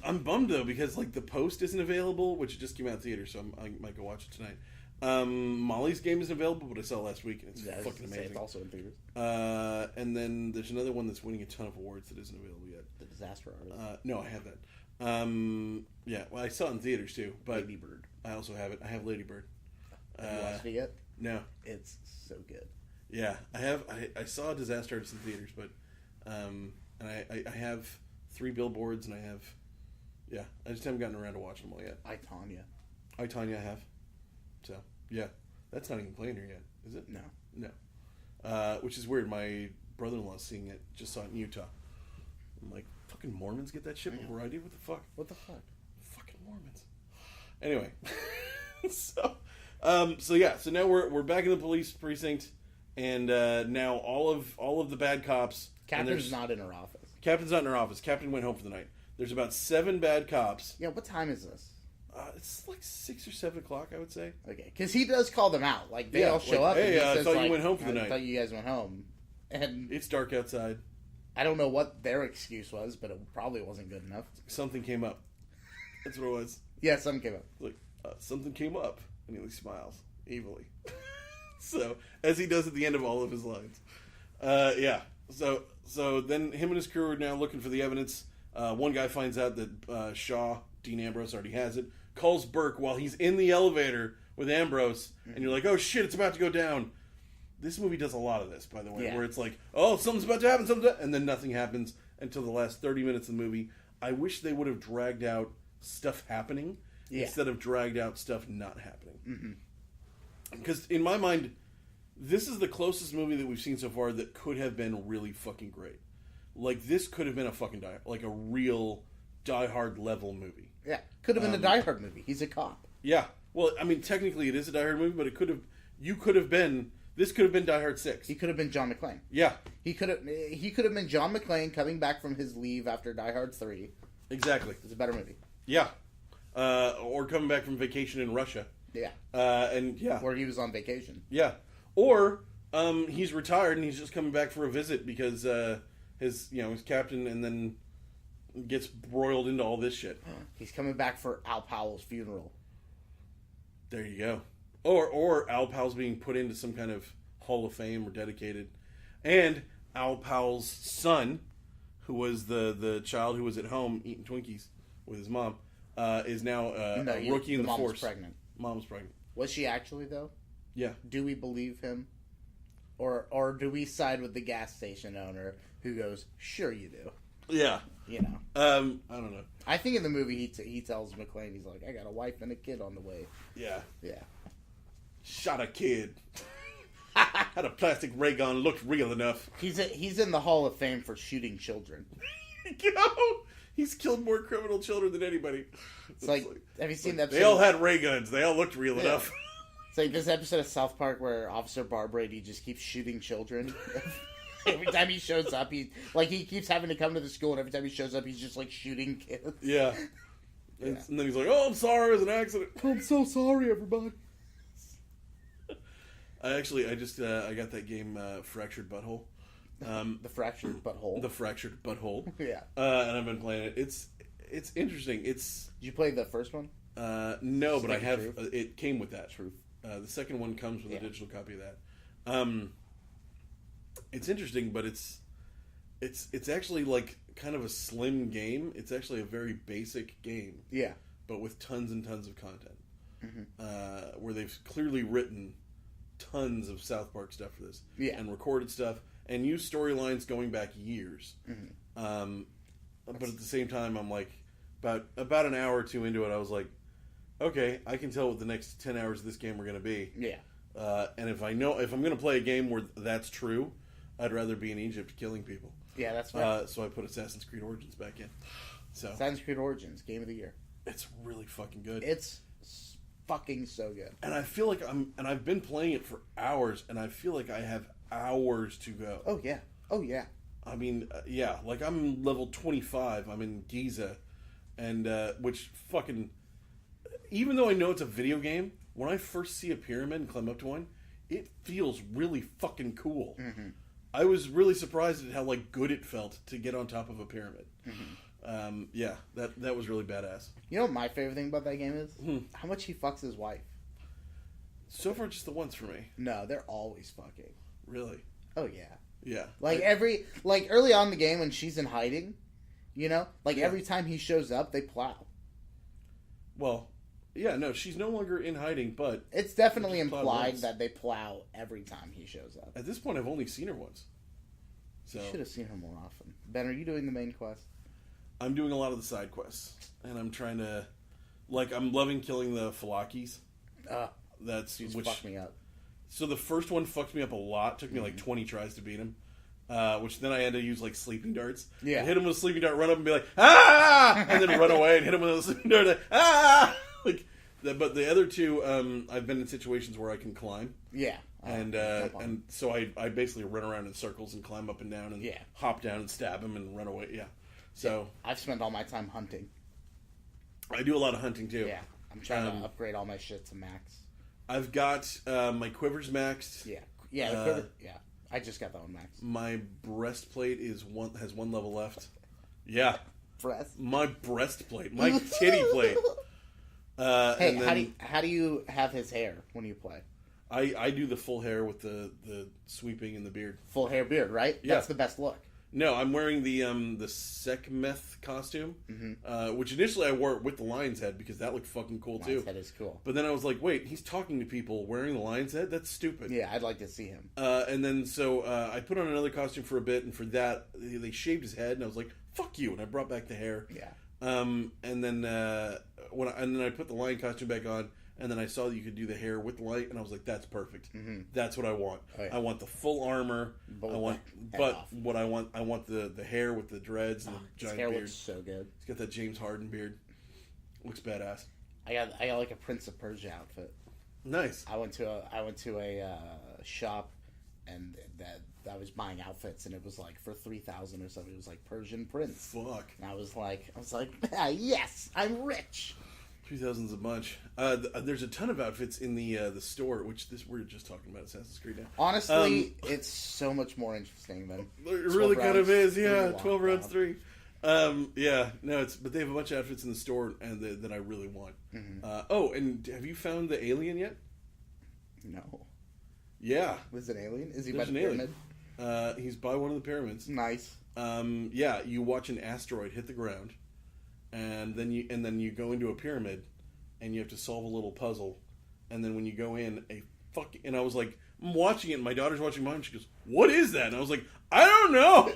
I'm bummed though because like the Post isn't available, which just came out in theater, so I might go watch it tonight. Molly's Game isn't available, but I saw it last week and it's fucking amazing. It's also in theaters. And then there's another one that's winning a ton of awards that isn't available yet. The Disaster Artist. No, I have that. Yeah, well, I saw it in theaters too, but Lady Bird. I also have it. I have Lady Bird. Have you watched it yet? No. It's so good. Yeah, I have. I saw Disaster Artist in theaters, but and I have 3 billboards, and I have. Yeah, I just haven't gotten around to watching them all yet. I, Tonya, I have. So yeah, that's not even playing here yet, is it? No. Which is weird. My brother-in-law's seeing it. Just saw it in Utah. I'm like, fucking Mormons get that shit before I do. What the fuck? What the fuck? Fucking Mormons. Anyway, so yeah, so now we're back in the police precinct, and now all of the bad cops. Captain's not in her office. Captain's not in her office. Captain went home for the night. There's about 7 bad cops. Yeah, what time is this? It's like 6 or 7 o'clock, I would say. Okay, because he does call them out. Like they all show up. Hey, and he I says, thought you went home for the night. I thought you guys went home, and it's dark outside. I don't know what their excuse was, but it probably wasn't good enough. Something came up. That's what it was. Yeah, something came up. Like something came up, and he smiles evilly. So as he does at the end of all of his lines. Yeah. So then him and his crew are now looking for the evidence. One guy finds out that Dean Ambrose already has it. Calls Burke while he's in the elevator with Ambrose, and you're like, oh shit, it's about to go down. This movie does a lot of this, by the way, where it's like, oh, something's about to happen, and then nothing happens until the last 30 minutes of the movie. I wish they would have dragged out stuff happening instead of dragged out stuff not happening. Because in my mind, this is the closest movie that we've seen so far that could have been really fucking great. Like, this could have been a fucking like a real Die Hard level movie. Yeah, could have been a Die Hard movie. He's a cop. Yeah. Well, I mean, technically it is a Die Hard movie, but you could have been This could have been Die Hard 6. He could have been John McClane. Yeah. He could have been John McClane coming back from his leave after Die Hard 3. Exactly. It's a better movie. Yeah. Or coming back from vacation in Russia. Yeah. And yeah. Or he was on vacation. Yeah. Or he's retired and he's just coming back for a visit because his captain and then gets broiled into all this shit. He's coming back for Al Powell's funeral. There you go. Or Al Powell's being put into some kind of Hall of Fame or dedicated. And Al Powell's son, who was the child who was at home eating Twinkies with his mom, is now a rookie in the force. Pregnant. Mom's pregnant. Was she actually, though? Yeah. Do we believe him? Or do we side with the gas station owner who goes, sure you do? Yeah. You know. I don't know. I think in the movie he tells McClane, he's like, I got a wife and a kid on the way. Yeah. Yeah. Shot a kid. Had a plastic ray gun, looked real enough. He's in the Hall of Fame for shooting children. He's killed more criminal children than anybody. It's like, have you seen that episode? They all had ray guns. They all looked real enough. It's like this episode of South Park where Officer Barbrady just keeps shooting children. Every time he shows up, he keeps having to come to the school, and every time he shows up, he's just like shooting kids. Yeah. And then he's like, "Oh, I'm sorry, it was an accident." I'm so sorry, everybody. I got that game, Fractured Butthole. The Fractured Butthole. The Fractured Butthole. Yeah. And I've been playing it. It's interesting. Did you play the first one? No, but I have. It came with that. Truth. The second one comes with a digital copy of that. It's interesting, but it's actually like kind of a slim game. It's actually a very basic game. Yeah. But with tons and tons of content. Mm-hmm. Where they've clearly written tons of South Park stuff for this. Yeah. And recorded stuff and used storylines going back years. Mm-hmm. But at the same time, I'm like, about an hour or two into it, I was like, okay, I can tell what the next 10 hours of this game are going to be. Yeah. And if I'm going to play a game where that's true, I'd rather be in Egypt killing people. Yeah, that's right. So I put Assassin's Creed Origins back in. So Assassin's Creed Origins, game of the year. It's really fucking good. It's fucking so good. And I feel like I've been playing it for hours, and I feel like I have hours to go. Oh yeah. I mean, yeah, like I'm level 25. I'm in Giza, and which fucking, even though I know it's a video game, when I first see a pyramid and climb up to one, it feels really fucking cool. Mm-hmm. I was really surprised at how like good it felt to get on top of a pyramid. Mm-hmm. Yeah, that was really badass. You know what my favorite thing about that game is? How much he fucks his wife. So far, just the once for me. No, they're always fucking. Really? Oh yeah. Yeah. Like early on in the game when she's in hiding, every time he shows up, they plow. Well, yeah, no, she's no longer in hiding, but it's definitely implied that they plow every time he shows up. At this point, I've only seen her once. So you should have seen her more often. Ben, are you doing the main quest? I'm doing a lot of the side quests, and I'm trying to, I'm loving killing the Falakis. Which fucked me up. So the first one fucked me up a lot. Took me 20 tries to beat him. Which then I had to use sleeping darts. Yeah. I'd hit him with a sleeping dart, run up and be like, ah! And then run away and hit him with a sleeping dart, like, ah! But the other two, I've been in situations where I can climb. Yeah. And so I basically run around in circles and climb up and down and hop down and stab him and run away. Yeah. So I've spent all my time hunting. I do a lot of hunting too. Yeah. I'm trying to upgrade all my shit to max. I've got my quivers maxed. Yeah. Yeah, the quiver. Yeah. I just got that one maxed. My breastplate has one level left. Yeah. My breastplate. My titty plate. Hey, how do you have his hair when you play? I do the full hair with the sweeping and the beard. Full hair beard, right? Yeah. That's the best look. No, I'm wearing the Sekhmeth costume, which initially I wore it with the lion's head because that looked fucking cool too. Lion's head is cool. But then I was like, wait, he's talking to people wearing the lion's head? That's stupid. Yeah, I'd like to see him. And then so I put on another costume for a bit, and for that they shaved his head, and I was like, fuck you, and I brought back the hair. Yeah. And then I put the lion costume back on. And then I saw that you could do the hair with the light, and I was like, "That's perfect. Mm-hmm. That's what I want. Oh, yeah. I want the full armor. I want the hair with the dreads and the giant beard. His hair looks so good. He's got that James Harden beard. Looks badass. I got like a Prince of Persia outfit. Nice. I went to a shop, and that was buying outfits, and it was like for 3,000 or something. It was like Persian prince. Fuck. And I was like, yes, I'm rich. 3,000's a bunch. There's a ton of outfits in the store, which we're just talking about Assassin's Creed now. Honestly, it's so much more interesting than it really kind of is. Yeah, 12 rounds 3. But they have a bunch of outfits in the store and that I really want. Mm-hmm. And have you found the alien yet? No. Yeah. Was it an alien? Is he by the pyramid? He's by one of the pyramids. Nice. You watch an asteroid hit the ground, and then you go into a pyramid, and you have to solve a little puzzle, and then when you go in, and I was like, I'm watching it, and my daughter's watching mine, and she goes, "What is that?" And I was like, I don't know,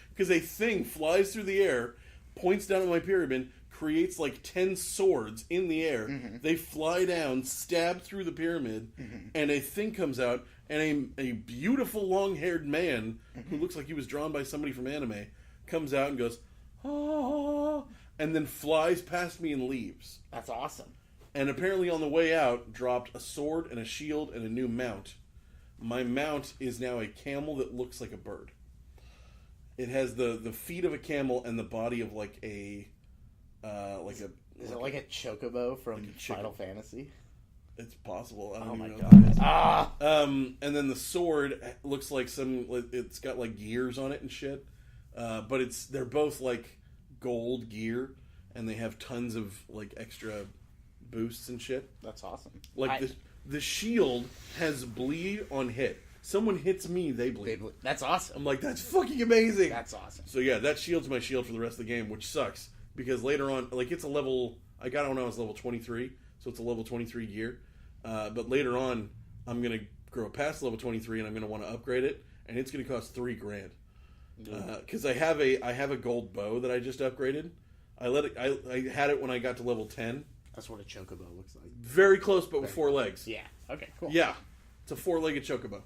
because a thing flies through the air, points down at my pyramid, creates like 10 swords in the air. Mm-hmm. They fly down, stab through the pyramid, and a thing comes out, and a beautiful long-haired man who looks like he was drawn by somebody from anime comes out and goes, "Ah," and then flies past me and leaves. That's awesome. And apparently on the way out, dropped a sword and a shield and a new mount. My mount is now a camel that looks like a bird. It has the feet of a camel and the body of like a... Is it like a chocobo from Final Fantasy? It's possible. I don't my know god! And then the sword looks like it's got like gears on it and shit. But they're both like gold gear, and they have tons of like extra boosts and shit. That's awesome. Like the shield has bleed on hit. Someone hits me, they bleed. That's awesome. I'm like, that's fucking amazing. That's awesome. So yeah, that shield's my shield for the rest of the game, which sucks. Because later on, like it's a level, I got it when I was level 23, so it's a level 23 gear. But later on, I'm going to grow past level 23 and I'm going to want to upgrade it, and it's going to cost $3,000. Because I have a gold bow that I just upgraded. I had it when I got to level 10. That's what a chocobo looks like. Very close, but with 4 legs. Yeah. Okay. Cool. Yeah, it's a 4-legged chocobo.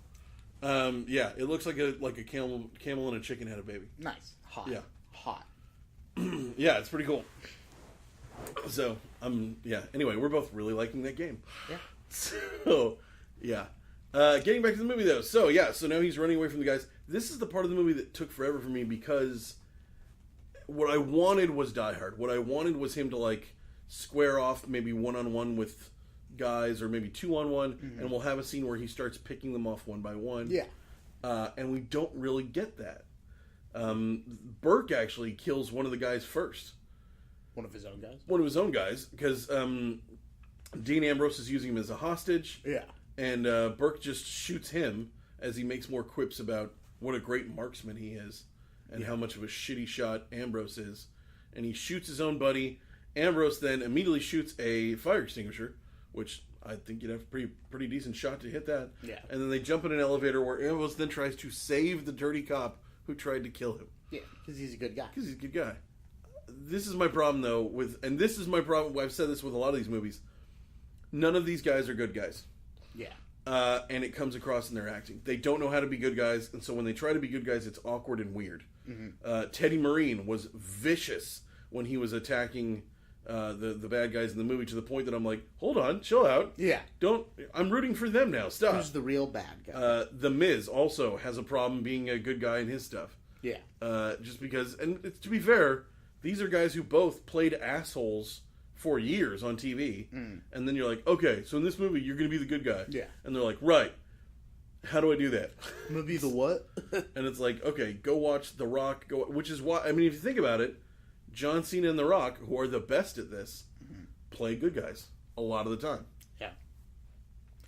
It looks like a camel and a chicken had a baby. Nice. Hot. Yeah. Hot. Yeah, it's pretty cool. So, anyway, we're both really liking that game. Yeah. So, yeah. Getting back to the movie, though. So now he's running away from the guys. This is the part of the movie that took forever for me because what I wanted was Die Hard. What I wanted was him to, like, square off maybe one-on-one with guys or maybe 2-on-1, and we'll have a scene where he starts picking them off one by one. Yeah. And we don't really get that. Burke actually kills one of the guys first. One of his own guys? One of his own guys, because Dean Ambrose is using him as a hostage. Yeah. And Burke just shoots him as he makes more quips about what a great marksman he is and how much of a shitty shot Ambrose is. And he shoots his own buddy. Ambrose then immediately shoots a fire extinguisher, which I think you'd have a pretty decent shot to hit that. Yeah. And then they jump in an elevator where Ambrose then tries to save the dirty cop who tried to kill him. Yeah, because he's a good guy. This is my problem, though, this is my problem. I've said this with a lot of these movies. None of these guys are good guys. Yeah. And it comes across in their acting. They don't know how to be good guys, and so when they try to be good guys, it's awkward and weird. Mm-hmm. Teddy Marine was vicious when he was attacking the bad guys in the movie, to the point that I'm like, hold on, chill out. Yeah. I'm rooting for them now. Stop. Who's the real bad guy? The Miz also has a problem being a good guy in his stuff. Yeah. Just because, and to be fair, these are guys who both played assholes for years on TV. And then you're like, okay, so in this movie, you're going to be the good guy. Yeah. And they're like, right. How do I do that? I'm going to be the what? And it's like, okay, go watch The Rock. Which is why, I mean, if you think about it, John Cena and The Rock, who are the best at this, play good guys a lot of the time. Yeah.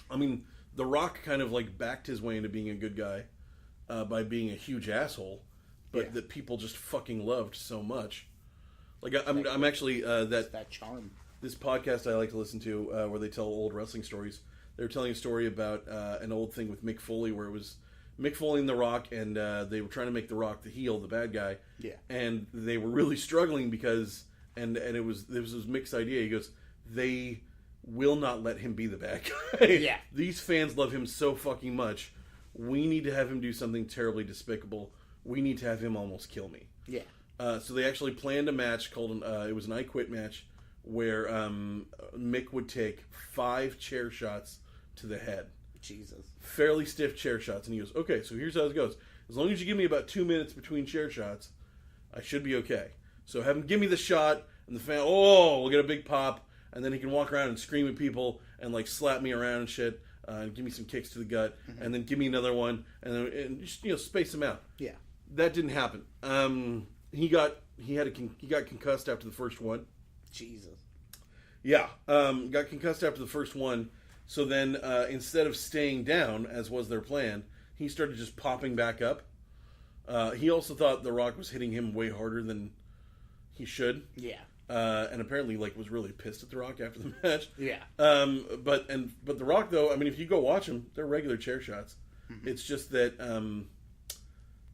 I mean, The Rock kind of like backed his way into being a good guy by being a huge asshole, but that people just fucking loved so much. Like I'm actually that charm. This podcast I like to listen to where they tell old wrestling stories. They're telling a story about an old thing with Mick Foley where it was Mick Foley and The Rock, and they were trying to make The Rock the heel, the bad guy. Yeah. And they were really struggling because, and it was Mick's idea. He goes, they will not let him be the bad guy. Yeah. These fans love him so fucking much. We need to have him do something terribly despicable. We need to have him almost kill me. Yeah. So they actually planned a match called, it was an I Quit match, where Mick would take 5 chair shots to the head. Jesus. Fairly stiff chair shots. And he goes, okay, so here's how it goes. As long as you give me about 2 minutes between chair shots, I should be okay. So have him give me the shot, and the fan, we'll get a big pop, and then he can walk around and scream at people and like slap me around and shit, and give me some kicks to the gut, and then give me another one, and just space him out. Yeah. That didn't happen. He got concussed after the first one. Jesus. Yeah, got concussed after the first one. So then, instead of staying down, as was their plan, he started just popping back up. He also thought The Rock was hitting him way harder than he should. Yeah. And apparently, was really pissed at The Rock after the match. Yeah. But The Rock, though, I mean, if you go watch him, they're regular chair shots. Mm-hmm. It's just that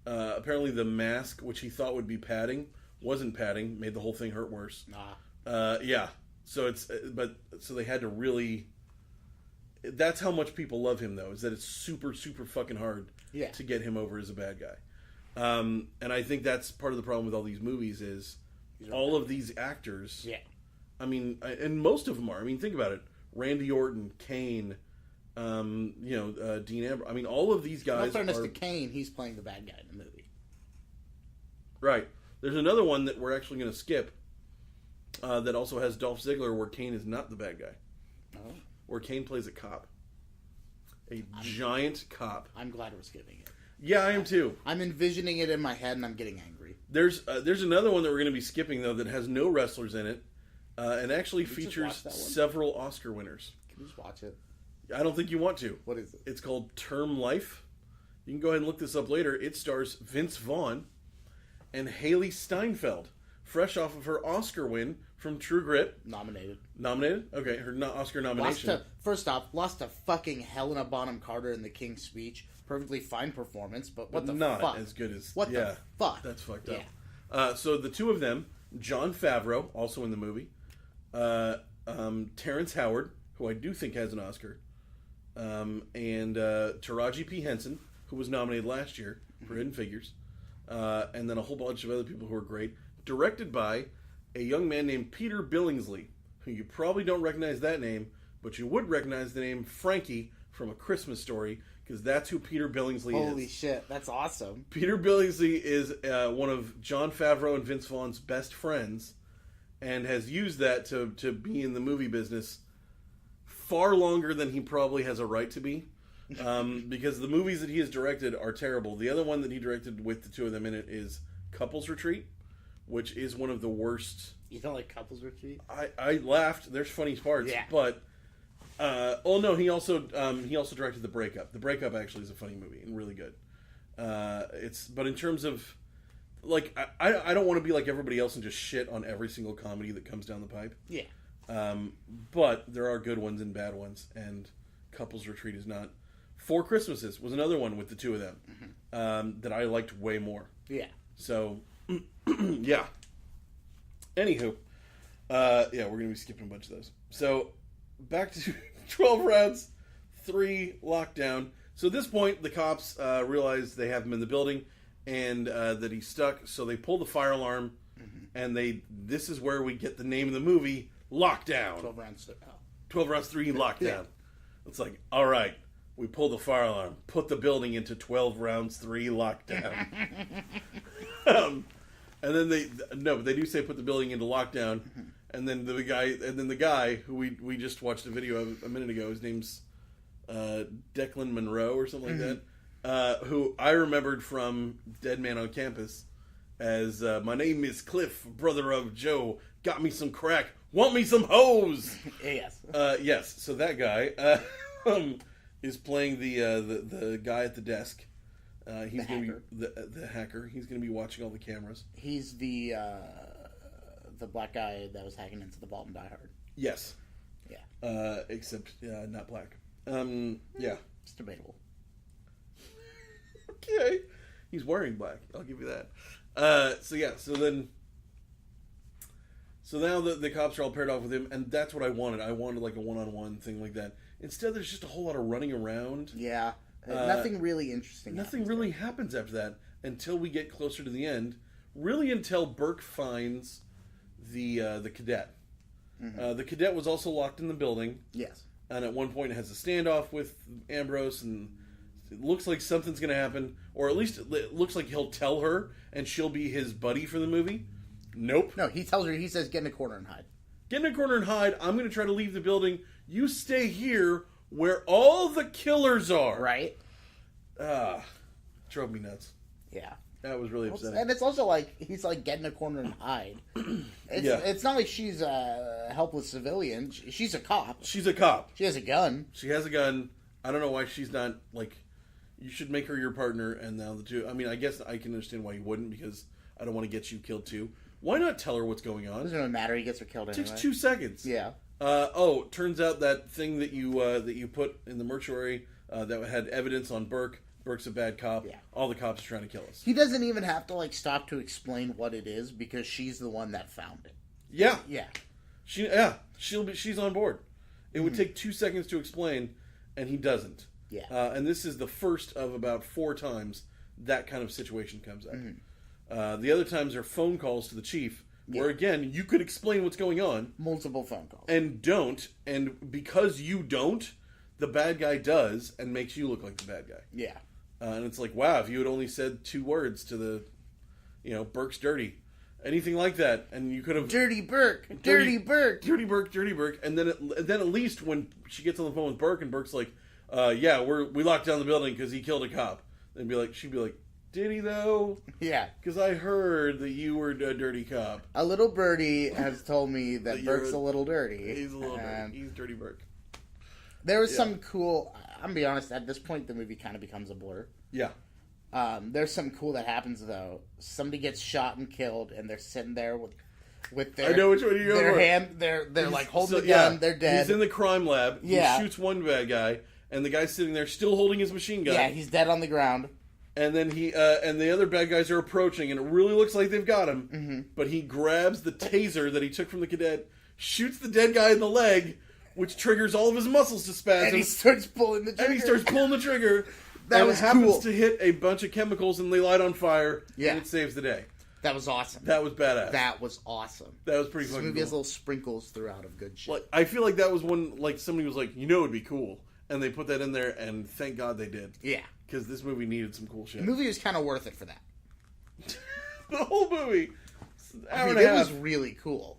apparently the mask, which he thought would be padding, wasn't padding, made the whole thing hurt worse. Yeah. So so they had to really. That's how much people love him, though, is that it's super, super fucking hard to get him over as a bad guy. And I think that's part of the problem with all these movies is all of these actors. Yeah. I mean, and most of them are. I mean, think about it. Randy Orton, Kane, Dean Ambrose. I mean, all of these guys. In fairness to Kane, he's playing the bad guy in the movie. Right. There's another one that we're actually going to skip that also has Dolph Ziggler where Kane is not the bad guy. Oh. Where Kane plays a cop. Giant cop. I'm glad we're skipping it. Yeah, I am too. I'm envisioning it in my head and I'm getting angry. There's another one that we're going to be skipping, though, that has no wrestlers in it and actually features several Oscar winners. Can we just watch it? I don't think you want to. What is it? It's called Term Life. You can go ahead and look this up later. It stars Vince Vaughn and Haley Steinfeld, fresh off of her Oscar win from True Grit. Nominated? Okay, her Oscar nomination. Lost to fucking Helena Bonham Carter in The King's Speech. Perfectly fine performance, but what the not fuck? Not as good as... What the fuck? That's fucked up. So the two of them, Jon Favreau, also in the movie, Terrence Howard, who I do think has an Oscar, and Taraji P. Henson, who was nominated last year for Hidden Figures, and then a whole bunch of other people who are great, directed by a young man named Peter Billingsley, who you probably don't recognize that name, but you would recognize the name Frankie from A Christmas Story, because that's who Peter Billingsley is. Holy shit, that's awesome. Peter Billingsley is one of Jon Favreau and Vince Vaughn's best friends, and has used that to be in the movie business far longer than he probably has a right to be, because the movies that he has directed are terrible. The other one that he directed with the two of them in it is Couples Retreat, which is one of the worst. You don't like Couples Retreat? I laughed. There's funny parts, but he also directed The Breakup. The Breakup actually is a funny movie and really good. But in terms of I don't want to be like everybody else and just shit on every single comedy that comes down the pipe. Yeah. But there are good ones and bad ones, and Couples Retreat is not. Four Christmases was another one with the two of them that I liked way more. Yeah. So, yeah. Anywho, we're going to be skipping a bunch of those. So, back to 12 rounds, 3 lockdown. So at this point, the cops realize they have him in the building and that he's stuck. So they pull the fire alarm, and this is where we get the name of the movie, Lockdown. 12 rounds. 12 rounds 3, Lockdown. Yeah. It's like, all right, we pull the fire alarm, put the building into 12 rounds 3, Lockdown. And then they do say put the building into lockdown. And then the guy who we just watched a video of a minute ago, his name's Declan Monroe or something like that, who I remembered from Dead Man on Campus as my name is Cliff, brother of Joe, got me some crack, want me some hose. Yes. Yes. So that guy is playing the guy at the desk. He's going to be the hacker. He's going to be watching all the cameras. He's the black guy that was hacking into the vault in Die Hard. Yes. Yeah. Except not black. Yeah. It's debatable. Okay. He's wearing black. I'll give you that. So now the cops are all paired off with him, and that's what I wanted. I wanted like a one-on-one thing like that. Instead, there's just a whole lot of running around. Yeah. Nothing really interesting. Nothing really happens after that until we get closer to the end. Really, until Burke finds the cadet. The cadet was also locked in the building. Yes. and at one point has a standoff with Ambrose, and it looks like something's going to happen, or at least it looks like he'll tell her, and she'll be his buddy for the movie. Nope. No, he tells her, he says, get in a corner and hide. Get in a corner and hide. I'm going to try to leave the building. You stay here where all the killers are. Right. Drove me nuts. Yeah. That was really upsetting. And it's also like, he's like, get in a corner and hide. It's not like she's a helpless civilian. She's a cop. She's a cop. She has a gun. She has a gun. I don't know why she's not, like, you should make her your partner, and now the two, I mean, I guess I can understand why you wouldn't, because I don't want to get you killed too. Why not tell her what's going on? Doesn't really matter. He gets her killed anyway. It takes 2 seconds. Yeah. Turns out that thing that you put in the mortuary that had evidence on Burke. Burke's a bad cop. Yeah. All the cops are trying to kill us. He doesn't even have to like stop to explain what it is because she's the one that found it. Yeah. Yeah. She's on board. It would take 2 seconds to explain, and he doesn't. Yeah. And this is the first of about 4 times that kind of situation comes up. Mm-hmm. The other times are phone calls to the chief, where again you could explain what's going on. Multiple phone calls. And don't, and because you don't, the bad guy does, and makes you look like the bad guy. Yeah. And it's like, wow, if you had only said 2 words to the, Burke's dirty, anything like that, and you could have Dirty Burke, Dirty Burke, Dirty Burke, Dirty Burke, and then at least when she gets on the phone with Burke, and Burke's like, we locked down the building because he killed a cop, she'd be like, did he though? Yeah, because I heard that you were a dirty cop. A little birdie has told me that Burke's a little dirty. He's a little dirty. He's Dirty Burke. There was some cool. I'm gonna be honest. At this point, the movie kind of becomes a blur. Yeah. There's something cool that happens though. Somebody gets shot and killed, and they're sitting there with their. I know which one you're their going hand. They're like holding the gun. They're dead. He's in the crime lab. Yeah. He shoots one bad guy, and the guy's sitting there still holding his machine gun. Yeah, he's dead on the ground. And then and the other bad guys are approaching, and it really looks like they've got him. Mm-hmm. But he grabs the taser that he took from the cadet, shoots the dead guy in the leg, which triggers all of his muscles to spasm. And he starts pulling the trigger. That was happens cool. to hit a bunch of chemicals, and they light on fire. Yeah. And it saves the day. That was awesome. That was badass. That was awesome. That was pretty this fucking movie cool. has little sprinkles throughout of good shit. Like, I feel like that was one, like, somebody was like, it'd be cool. And they put that in there, and thank God they did. Yeah. Because this movie needed some cool shit. The movie was kind of worth it for that. The whole movie. It was really cool.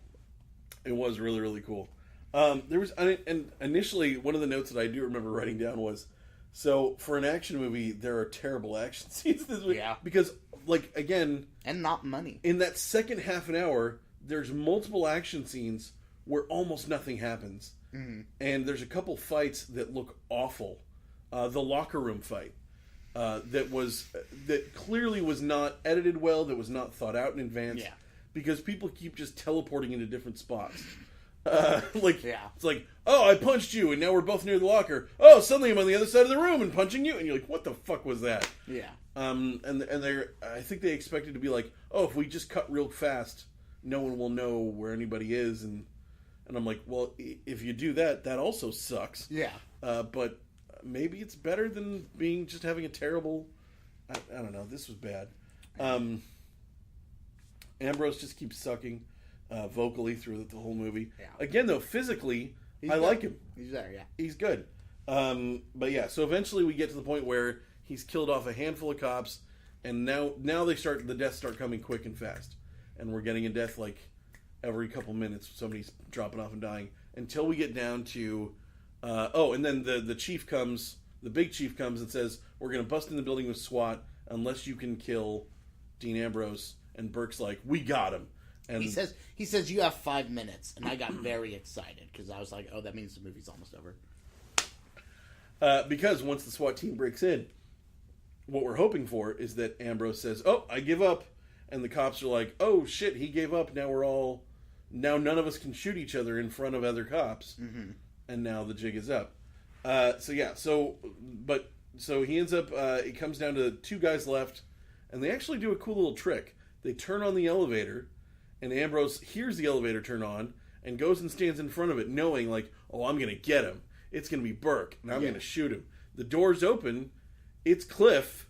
It was really, really cool. And initially, one of the notes that I do remember writing down was, so for an action movie, there are terrible action scenes this week. Yeah. Because, like, again... And not money. In that second half an hour, there's multiple action scenes where almost nothing happens. Mm-hmm. And there's a couple fights that look awful. The locker room fight. That clearly was not edited well, that was not thought out in advance. Yeah. Because people keep just teleporting into different spots. It's like, oh, I punched you, and now we're both near the locker. Oh, suddenly I'm on the other side of the room and punching you, and you're like, what the fuck was that? Yeah. And I think they expected to be like, oh, if we just cut real fast, no one will know where anybody is, and I'm like, well, if you do that, that also sucks. Yeah. But maybe it's better than just having a terrible. I don't know. This was bad. Ambrose just keeps sucking. Vocally through the whole movie. Yeah. Again, though, physically, I like him. He's there, yeah. He's good. But yeah, so eventually we get to the point where he's killed off a handful of cops, and now the deaths start coming quick and fast. And we're getting a death like every couple minutes, somebody's dropping off and dying, until we get down to, and then the chief comes, the big chief comes and says, we're going to bust in the building with SWAT unless you can kill Dean Ambrose. And Burke's like, we got him. And he says you have 5 minutes, and I got very excited because I was like, oh, that means the movie's almost over. Because once the SWAT team breaks in, what we're hoping for is that Ambrose says, oh, I give up, and the cops are like, oh shit, he gave up. Now none of us can shoot each other in front of other cops, and now the jig is up. So he ends up. It comes down to 2 guys left, and they actually do a cool little trick. They turn on the elevator. And Ambrose hears the elevator turn on and goes and stands in front of it, knowing, like, oh, I'm going to get him. It's going to be Burke, and I'm going to shoot him. The door's open. It's Cliff,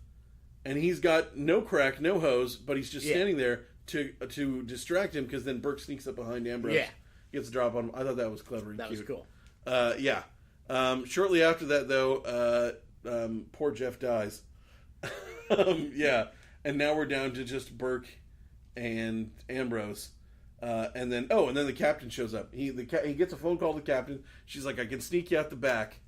and he's got no crack, no hose, but he's just standing there to distract him, because then Burke sneaks up behind Ambrose. Yeah. Gets a drop on him. I thought that was clever and cute. That was cool. Yeah. Shortly after that, though, poor Jeff dies. Yeah, and now we're down to just Burke and Ambrose. And then the captain shows up. He gets a phone call to the captain. She's like, I can sneak you out the back.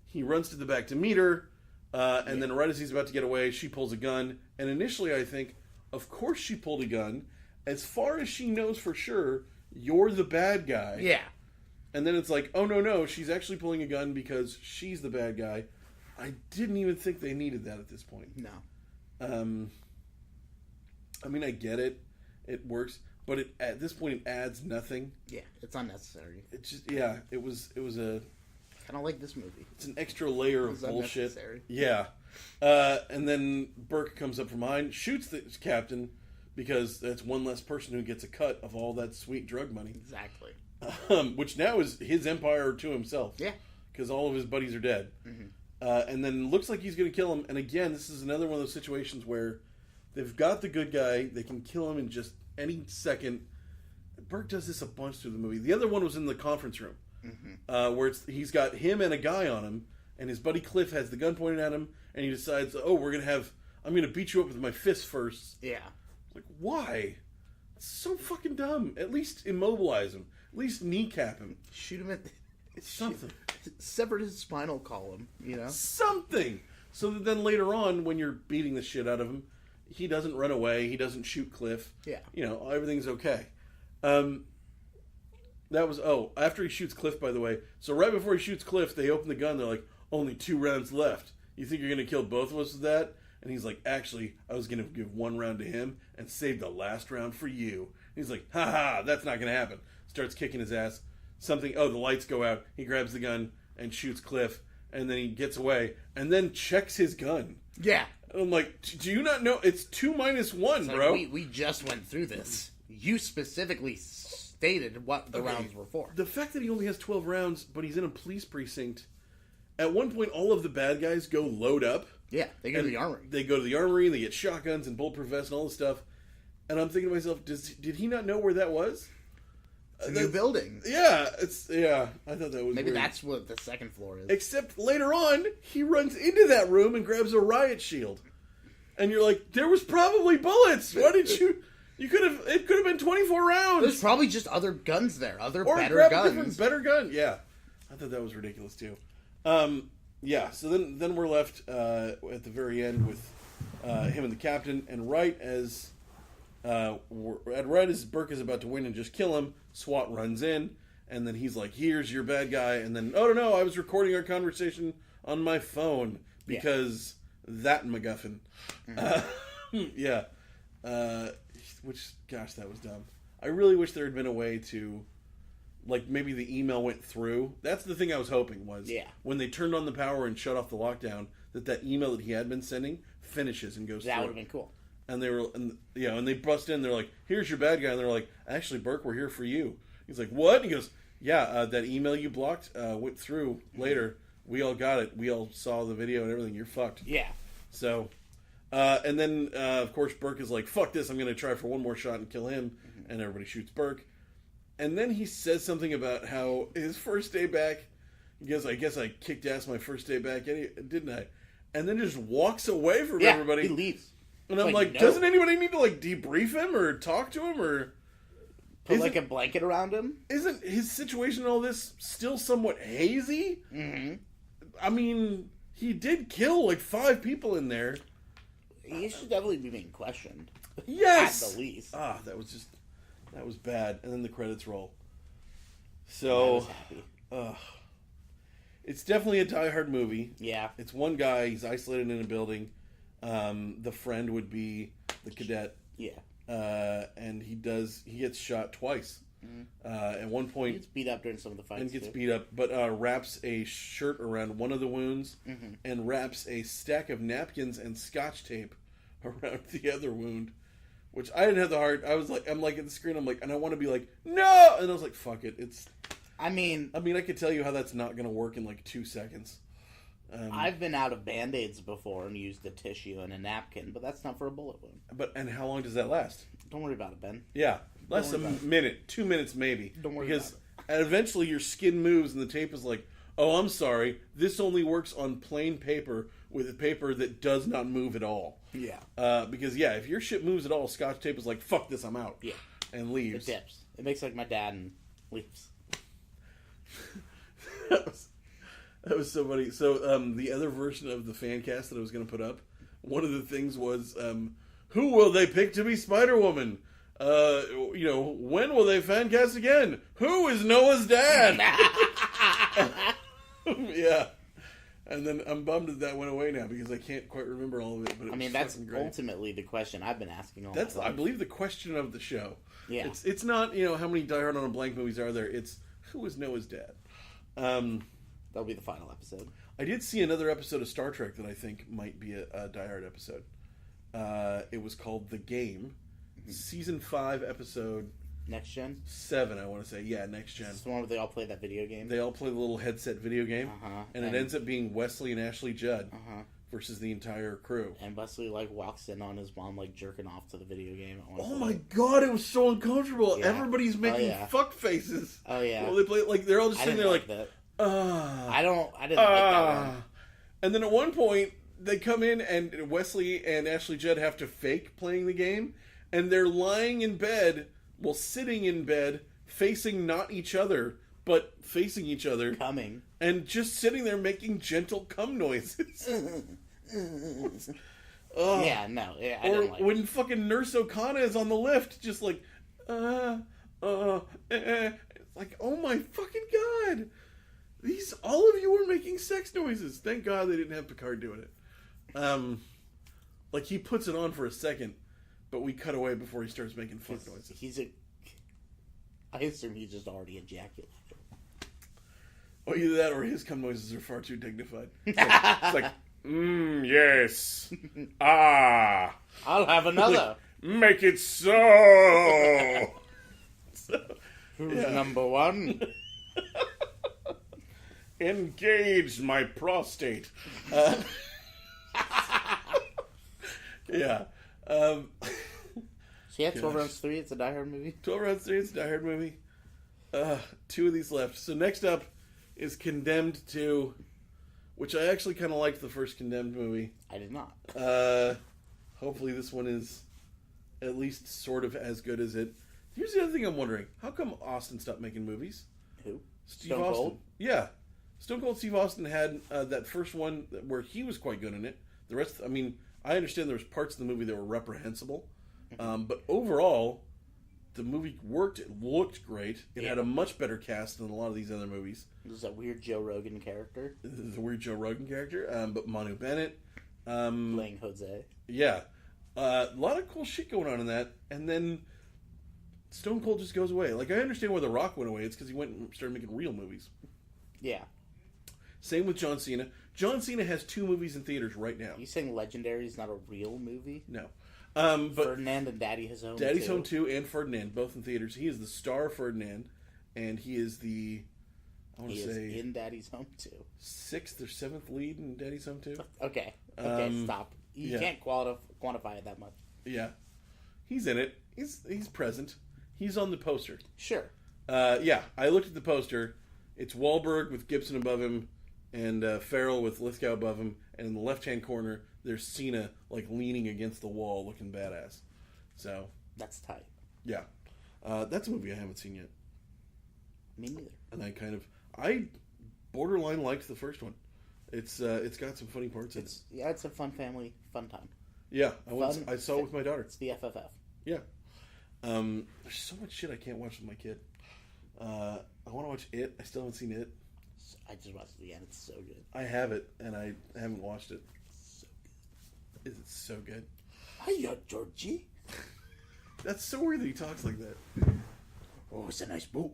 He runs to the back to meet her. And then right as he's about to get away, she pulls a gun. And initially I think, of course she pulled a gun. As far as she knows for sure, you're the bad guy. Yeah. And then it's like, oh, no, she's actually pulling a gun because she's the bad guy. I didn't even think they needed that at this point. No. I mean, I get it. It works. But at this point, it adds nothing. Yeah, it's unnecessary. It's just, it was a... I don't like this movie. It's an extra layer of bullshit. Unnecessary. Yeah. And then Burke comes up from behind, shoots the captain, because that's one less person who gets a cut of all that sweet drug money. Exactly. Which now is his empire to himself. Yeah. Because all of his buddies are dead. Mm-hmm. And then looks like he's going to kill him. And again, this is another one of those situations where they've got the good guy. They can kill him in just any second. Burke does this a bunch through the movie. The other one was in the conference room. Mm-hmm. Where he's got him and a guy on him. And his buddy Cliff has the gun pointed at him. And he decides, I'm going to beat you up with my fist first. Yeah. Like, why? It's so fucking dumb. At least immobilize him. At least kneecap him. Shoot him at... Something. Severed his spinal column, Something! So that then later on, when you're beating the shit out of him, he doesn't run away, he doesn't shoot Cliff. Yeah. Everything's okay. That was... Oh, after he shoots Cliff, by the way. So right before he shoots Cliff, they open the gun, they're like, only 2 rounds left. You think you're going to kill both of us with that? And he's like, actually, I was going to give 1 round to him and save the last round for you. And he's like, ha, that's not going to happen. Starts kicking his ass. The lights go out. He grabs the gun and shoots Cliff. And then he gets away. And then checks his gun. Yeah. And I'm like, do you not know? It's 2 minus 1, it's bro. Like we just went through this. You specifically stated what the rounds were for. The fact that he only has 12 rounds, but he's in a police precinct. At one point, all of the bad guys go load up. Yeah, they go to the armory. They go to the armory, and they get shotguns and bulletproof vests and all this stuff. And I'm thinking to myself, did he not know where that was? It's a new building. Yeah, I thought that was maybe weird. That's what the second floor is. Except later on, he runs into that room and grabs a riot shield. And you're like, there was probably bullets. Why did you... It could have been 24 rounds. There's probably just other guns there. Better guns. Better gun, yeah. I thought that was ridiculous, too. Yeah, so then we're left at the very end with him and the captain, and right as Burke is about to win and just kill him, SWAT runs in, and then he's like, here's your bad guy, and then, oh no, I was recording our conversation on my phone, because that MacGuffin. Mm-hmm. Yeah. Which, gosh, that was dumb. I really wish there had been a way to... Like, maybe the email went through. That's the thing I was hoping was... Yeah. When they turned on the power and shut off the lockdown, that email that he had been sending finishes and goes through. That would have been cool. And they bust in, they're like, here's your bad guy. And they're like, actually, Burke, we're here for you. He's like, what? And he goes, yeah, that email you blocked went through later. We all got it. We all saw the video and everything. You're fucked. Yeah. So... and then, of course, Burke is like, fuck this, I'm going to try for one more shot and kill him. Mm-hmm. And everybody shoots Burke. And then he says something about how his first day back, he goes, I guess I kicked ass my first day back, didn't I? And then just walks away from everybody. He leaves. And I'm like, no. Doesn't anybody need to, debrief him or talk to him or... Put, a blanket around him? Isn't his situation in all this still somewhat hazy? Mm-hmm. I mean, he did kill, 5 people in there. He should definitely be being questioned. Yes! At the least. That was bad. And then the credits roll. So, it's definitely a Die Hard movie. Yeah. It's one guy, he's isolated in a building. The friend would be the cadet. Yeah. And he gets shot twice. Mm-hmm. At one point... He gets beat up during some of the fights, and gets beat up, but wraps a shirt around one of the wounds, mm-hmm. and wraps a stack of napkins and scotch tape around the other wound, which I didn't have the heart. I'm like at the screen, I'm like, and I want to be like, no! And I was like, fuck it. I mean, I could tell you how that's not going to work in 2 seconds. I've been out of Band-Aids before and used a tissue and a napkin, but that's not for a bullet wound. And how long does that last? Don't worry about it, Ben. Yeah. Less than a minute, 2 minutes maybe. Don't worry because about it. Eventually your skin moves and the tape is like, oh, I'm sorry, this only works on plain paper with a paper that does not move at all. Yeah. Because, if your shit moves at all, Scotch tape is like, fuck this, I'm out. Yeah. And leaves. It dips. It makes like my dad and leaves. That was so funny. So, the other version of the fan cast that I was going to put up, one of the things was, who will they pick to be Spider-Woman? When will they fan cast again? Who is Noah's dad? Yeah. And then I'm bummed that went away now because I can't quite remember all of it. But that's ultimately the question I've been asking all That's, my life. I believe, the question of the show. Yeah. It's not, how many Die Hard on a Blank movies are there? It's, who is Noah's dad? That'll be the final episode. I did see another episode of Star Trek that I think might be a Die Hard episode. It was called The Game. Season 5, episode... Next Gen? 7, I want to say. Yeah, Next Gen. It's the one where they all play that video game? They all play the little headset video game. And it ends up being Wesley and Ashley Judd versus the entire crew. And Wesley, walks in on his mom, jerking off to the video game. Oh my god, it was so uncomfortable. Yeah. Everybody's making fuck faces. Oh, yeah. Well, they play, they're all just sitting there that. I didn't like that one. And then at one point, they come in and Wesley and Ashley Judd have to fake playing the game. And they're lying in bed, sitting in bed, facing not each other, but facing each other. Coming. And just sitting there making gentle cum noises. Yeah, no. Yeah, I didn't like when fucking Nurse O'Connor is on the lift, just like, It's like, oh my fucking god. All of you were making sex noises. Thank God they didn't have Picard doing it. He puts it on for a second, but we cut away before he starts making fuck noises. I assume he's just already ejaculated. Oh, either that or his cum noises are far too dignified. It's like yes. Ah. I'll have another. Make it so. Who's number one? Engage my prostate. Yeah. So yeah, 12 Rounds 3, it's a Die Hard movie. 12 Rounds 3, it's a Die Hard movie. 2 of these left. So next up is Condemned 2, which I actually kind of liked the first Condemned movie. I did not. Hopefully this one is at least sort of as good as it. Here's the other thing I'm wondering. How come Austin stopped making movies? Who? Steve Austin. Cold? Yeah. Stone Cold Steve Austin had that first one where he was quite good in it. The rest, I understand there was parts of the movie that were reprehensible. But overall, the movie worked. It looked great. It had a much better cast than a lot of these other movies. There's that weird Joe Rogan character. The weird Joe Rogan character. But Manu Bennett. Playing Jose. Yeah. A lot of cool shit going on in that. And then Stone Cold just goes away. I understand why The Rock went away. It's because he went and started making real movies. Yeah. Same with John Cena. John Cena has 2 movies in theaters right now. You saying Legendary is not a real movie? No. But Ferdinand and Daddy's Home 2. Daddy's Home 2 and Ferdinand, both in theaters. He is the star of Ferdinand, and he is the, He is in Daddy's Home 2. 6th or 7th lead in Daddy's Home 2. Okay, stop. You can't quantify it that much. Yeah. He's in it. He's present. He's on the poster. Sure. Yeah, I looked at the poster. It's Wahlberg with Gibson above him, and Farrell with Lithgow above him, and in the left-hand corner, there's Cena, leaning against the wall, looking badass. So that's tight. Yeah. That's a movie I haven't seen yet. Me neither. And I borderline liked the first one. It's got some funny parts in it. Yeah, it's a fun family, fun time. Yeah, I saw it with my daughter. It's the FFF. Yeah. There's so much shit I can't watch with my kid. I want to watch It. I still haven't seen It. I just watched it again. It's so good. I have it, and I haven't watched it. So good. Is it so good? Hiya, Georgie. That's so weird that he talks like that. Oh, it's a nice boat.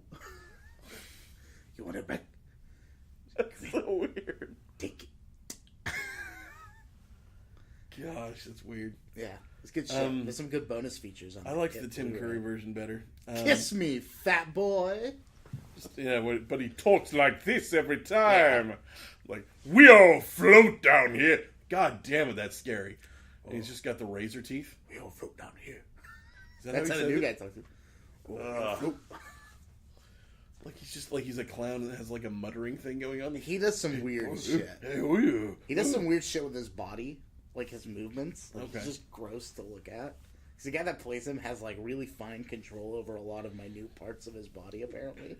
You want it back? That's so weird. Take it. Gosh, that's weird. Yeah, it's good shit. There's some good bonus features on it. I liked the Tim Curry version better. Kiss me, fat boy. Yeah, but he talks like this every time. Yeah. We all float down here. God damn it, that's scary. And he's just got the razor teeth. We all float down here. That's how the new guy talks. Like he's a clown that has like a muttering thing going on. He does some weird shit. He does some weird shit with his body, like his movements. Like, okay. It's just gross to look at. Because the guy that plays him has like really fine control over a lot of minute parts of his body, apparently.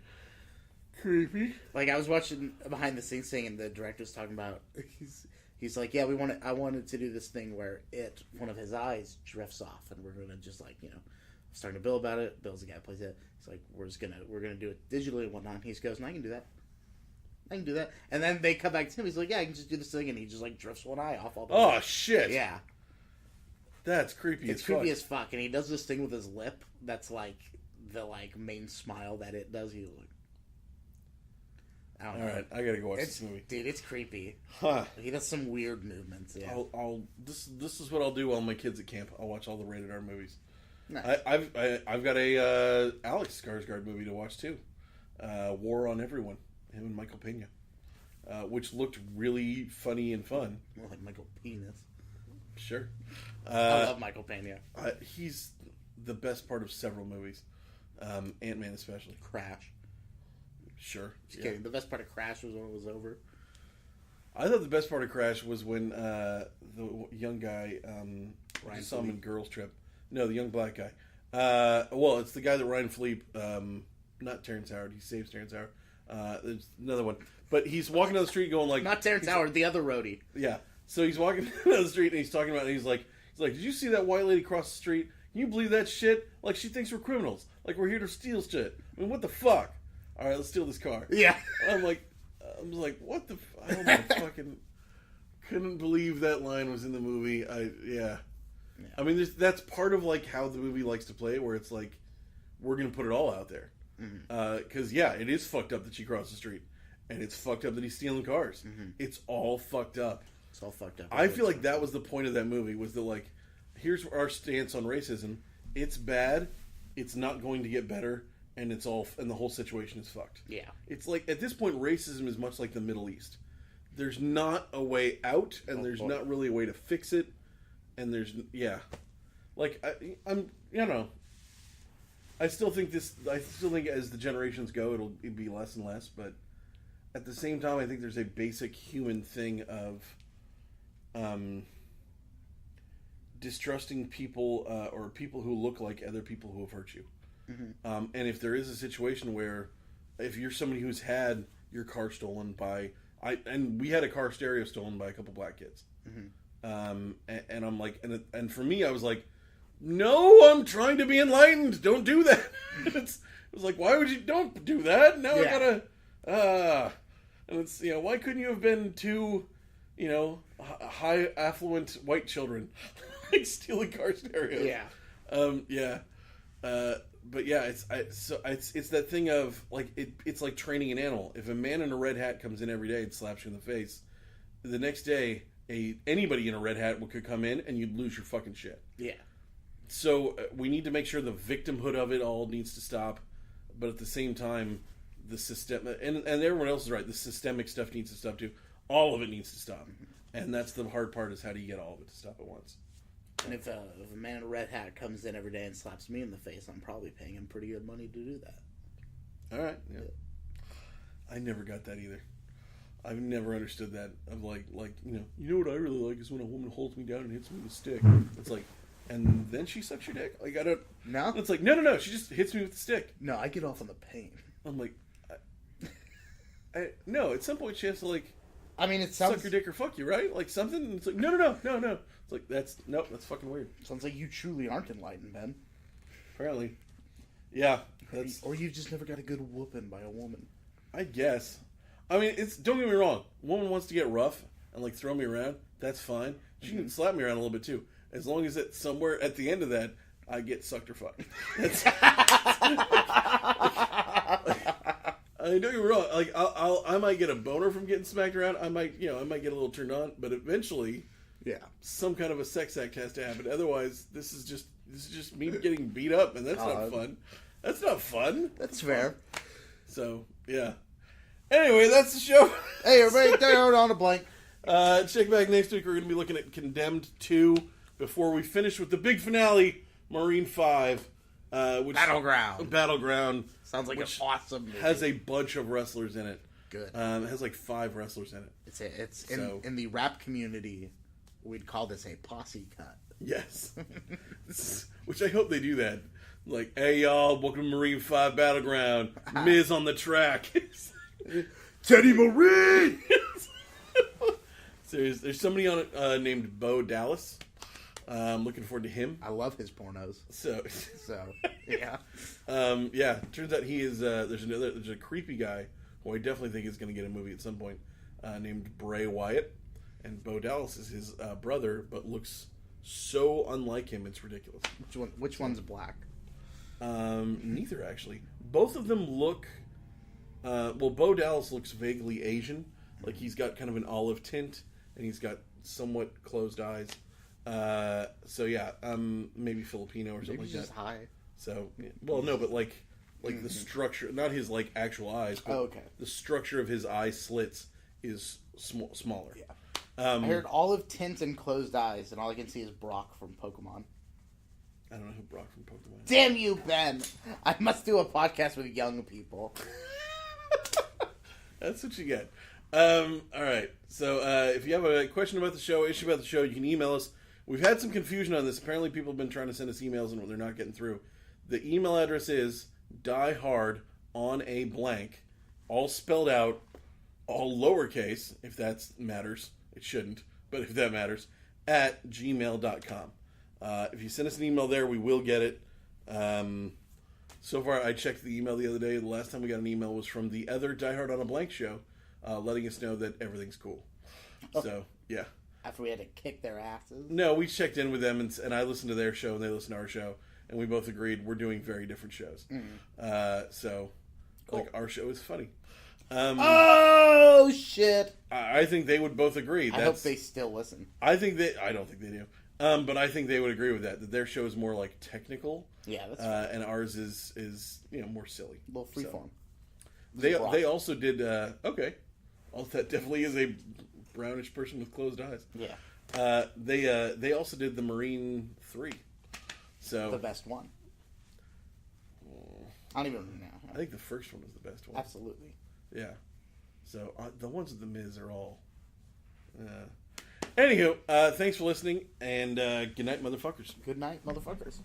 Creepy. Like I was watching a behind the scenes thing, and the director's talking about he's like, yeah, I wanted to do this thing where one of his eyes drifts off, and we're gonna just like starting to Bill about it. Bill's the guy who plays it. He's like, we're gonna do it digitally and whatnot. And he goes, no, I can do that. And then they come back to him. He's like, yeah, I can just do this thing, and he just like drifts one eye off all the way. Oh shit! Yeah, that's creepy. It's creepy as fuck. And he does this thing with his lip. That's like the main smile that it does. He like, I don't know. All right, I gotta go watch this movie, dude. It's creepy. Huh? He does some weird movements. Yeah. This is what I'll do while my kids at camp. I'll watch all the rated R movies. Nice. I've got a Alex Skarsgård movie to watch too, War on Everyone, him and Michael Pena, which looked really funny and fun. More like Michael Penis. Sure. I love Michael Pena. He's the best part of several movies, Ant-Man especially. Crash. Sure. Just kidding. The best part of Crash was when it was over. I thought the best part of Crash was when the young guy saw him in Girls Trip. No, the young black guy. Well, it's the guy that Ryan Philippe, not Terrence Howard. He saves Terrence Howard. There's another one. But he's walking down the street going like... Not Terrence Howard, the other roadie. Yeah. So he's walking down the street and he's talking about it. And he's like, did you see that white lady cross the street? Can you believe that shit? Like, she thinks we're criminals. Like, we're here to steal shit. I mean, what the fuck? All right, let's steal this car. Yeah. I'm like, what the... I don't know, fucking... Couldn't believe that line was in the movie. Yeah. I mean, that's part of like how the movie likes to play it, where it's like, we're gonna put it all out there, because it is fucked up that she crossed the street, and it's fucked up that he's stealing cars. It's all fucked up. It's all fucked up. I feel like that was the point of that movie, was that like, here's our stance on racism. It's bad. It's not going to get better, and the whole situation is fucked. Yeah. It's like at this point, racism is much like the Middle East. There's not a way out, and there's not really a way to fix it. And there's, like, I'm, I still think as the generations go, it'll be less and less, but at the same time, I think there's a basic human thing of, distrusting people, or people who look like other people who have hurt you. And if there is a situation where, if you're somebody who's had your car stolen by, and we had a car stereo stolen by a couple black kids. And I'm like, and for me, I was like, no, I'm trying to be enlightened. Don't do that. It was like, why would you? Don't do that. Now I gotta. And it's why couldn't you have been two, high affluent white children, like stealing car stereos? Yeah. But yeah, it's that thing of like it's like training an animal. If a man in a red hat comes in every day and slaps you in the face, the next day. Anybody in a red hat could come in and you'd lose your fucking shit. Yeah. So we need to make sure the victimhood of it all needs to stop, but at the same time, the system and everyone else is right. The systemic stuff needs to stop too. All of it needs to stop, and that's the hard part: is how do you get all of it to stop at once? And if a man in a red hat comes in every day and slaps me in the face, I'm probably paying him pretty good money to do that. All right. Yeah. I never got that either. I've never understood that. Of like you know what I really like is when a woman holds me down and hits me with a stick. It's like, and then she sucks your dick. Like I don't. No. It's like no. She just hits me with the stick. No, I get off on the pain. I'm like, no. At some point she has to like. I mean, it sounds... suck your dick or fuck you, right? Like something. And it's like no. It's like that's fucking weird. Sounds like you truly aren't enlightened, Ben. Apparently, yeah. Or you've just never got a good whooping by a woman. I guess. I mean, don't get me wrong. A woman wants to get rough and like throw me around. That's fine. She can slap me around a little bit too, as long as it's somewhere at the end of that I get sucked or fucked. I mean, don't get me wrong. Like I might get a boner from getting smacked around. I might get a little turned on, but eventually, some kind of a sex act has to happen. Otherwise, this is just me getting beat up, and that's not fun. That's not fun. That's fair. So yeah. Anyway, that's the show. Hey, everybody, down on a blank. Check back next week. We're going to be looking at Condemned 2 before we finish with the big finale, Marine 5. which Battleground sounds like an awesome movie. Has a bunch of wrestlers in it. Good. It has like 5 wrestlers in it. It's in the rap community, we'd call this a posse cut. Yes. Which I hope they do that. Like, hey y'all, welcome to Marine 5 Battleground. Miz on the track. Teddy Marie! So there's somebody on it named Bo Dallas. I'm looking forward to him. I love his pornos. So yeah. Yeah, turns out he is, there's a creepy guy who I definitely think is going to get a movie at some point, named Bray Wyatt. And Bo Dallas is his brother, but looks so unlike him, it's ridiculous. Which one's black? Neither, actually. Both of them look... well, Bo Dallas looks vaguely Asian. Like, he's got kind of an olive tint, and he's got somewhat closed eyes. So, yeah, maybe Filipino or something like that. Just high. So, yeah. Well, no, but, like the structure... Not his, like, actual eyes, but the structure of his eye slits is smaller. Yeah. I heard olive tint and closed eyes, and all I can see is Brock from Pokemon. I don't know who Brock from Pokemon is. Damn you, Ben! I must do a podcast with young people. That's what you get. Alright, so if you have a question about the show, issue about the show, you can email us. We've had some confusion on this. Apparently people have been trying to send us emails and they're not getting through. The email address is diehardonablank, all spelled out, all lowercase, if that matters. It shouldn't, but if that matters, at gmail.com. If you send us an email there, we will get it. So far, I checked the email the other day. The last time we got an email was from the other Die Hard on a Blank show, letting us know that everything's cool. So, yeah. After we had to kick their asses? No, we checked in with them, and I listened to their show, and they listened to our show, and we both agreed we're doing very different shows. So, cool. Like, our show is funny. Oh, shit. I think they would both agree. I hope they still listen. I don't think they do. But I think they would agree with that their show is more like technical. Yeah, that's and ours is more silly. A little freeform. So. They also did okay. Well, that definitely is a brownish person with closed eyes. Yeah. They also did the Marine 3. So the best one. I don't even know. I think the first one was the best one. Absolutely. Yeah. So the ones with the Miz are all. Anywho, thanks for listening, and good night, motherfuckers. Good night, motherfuckers.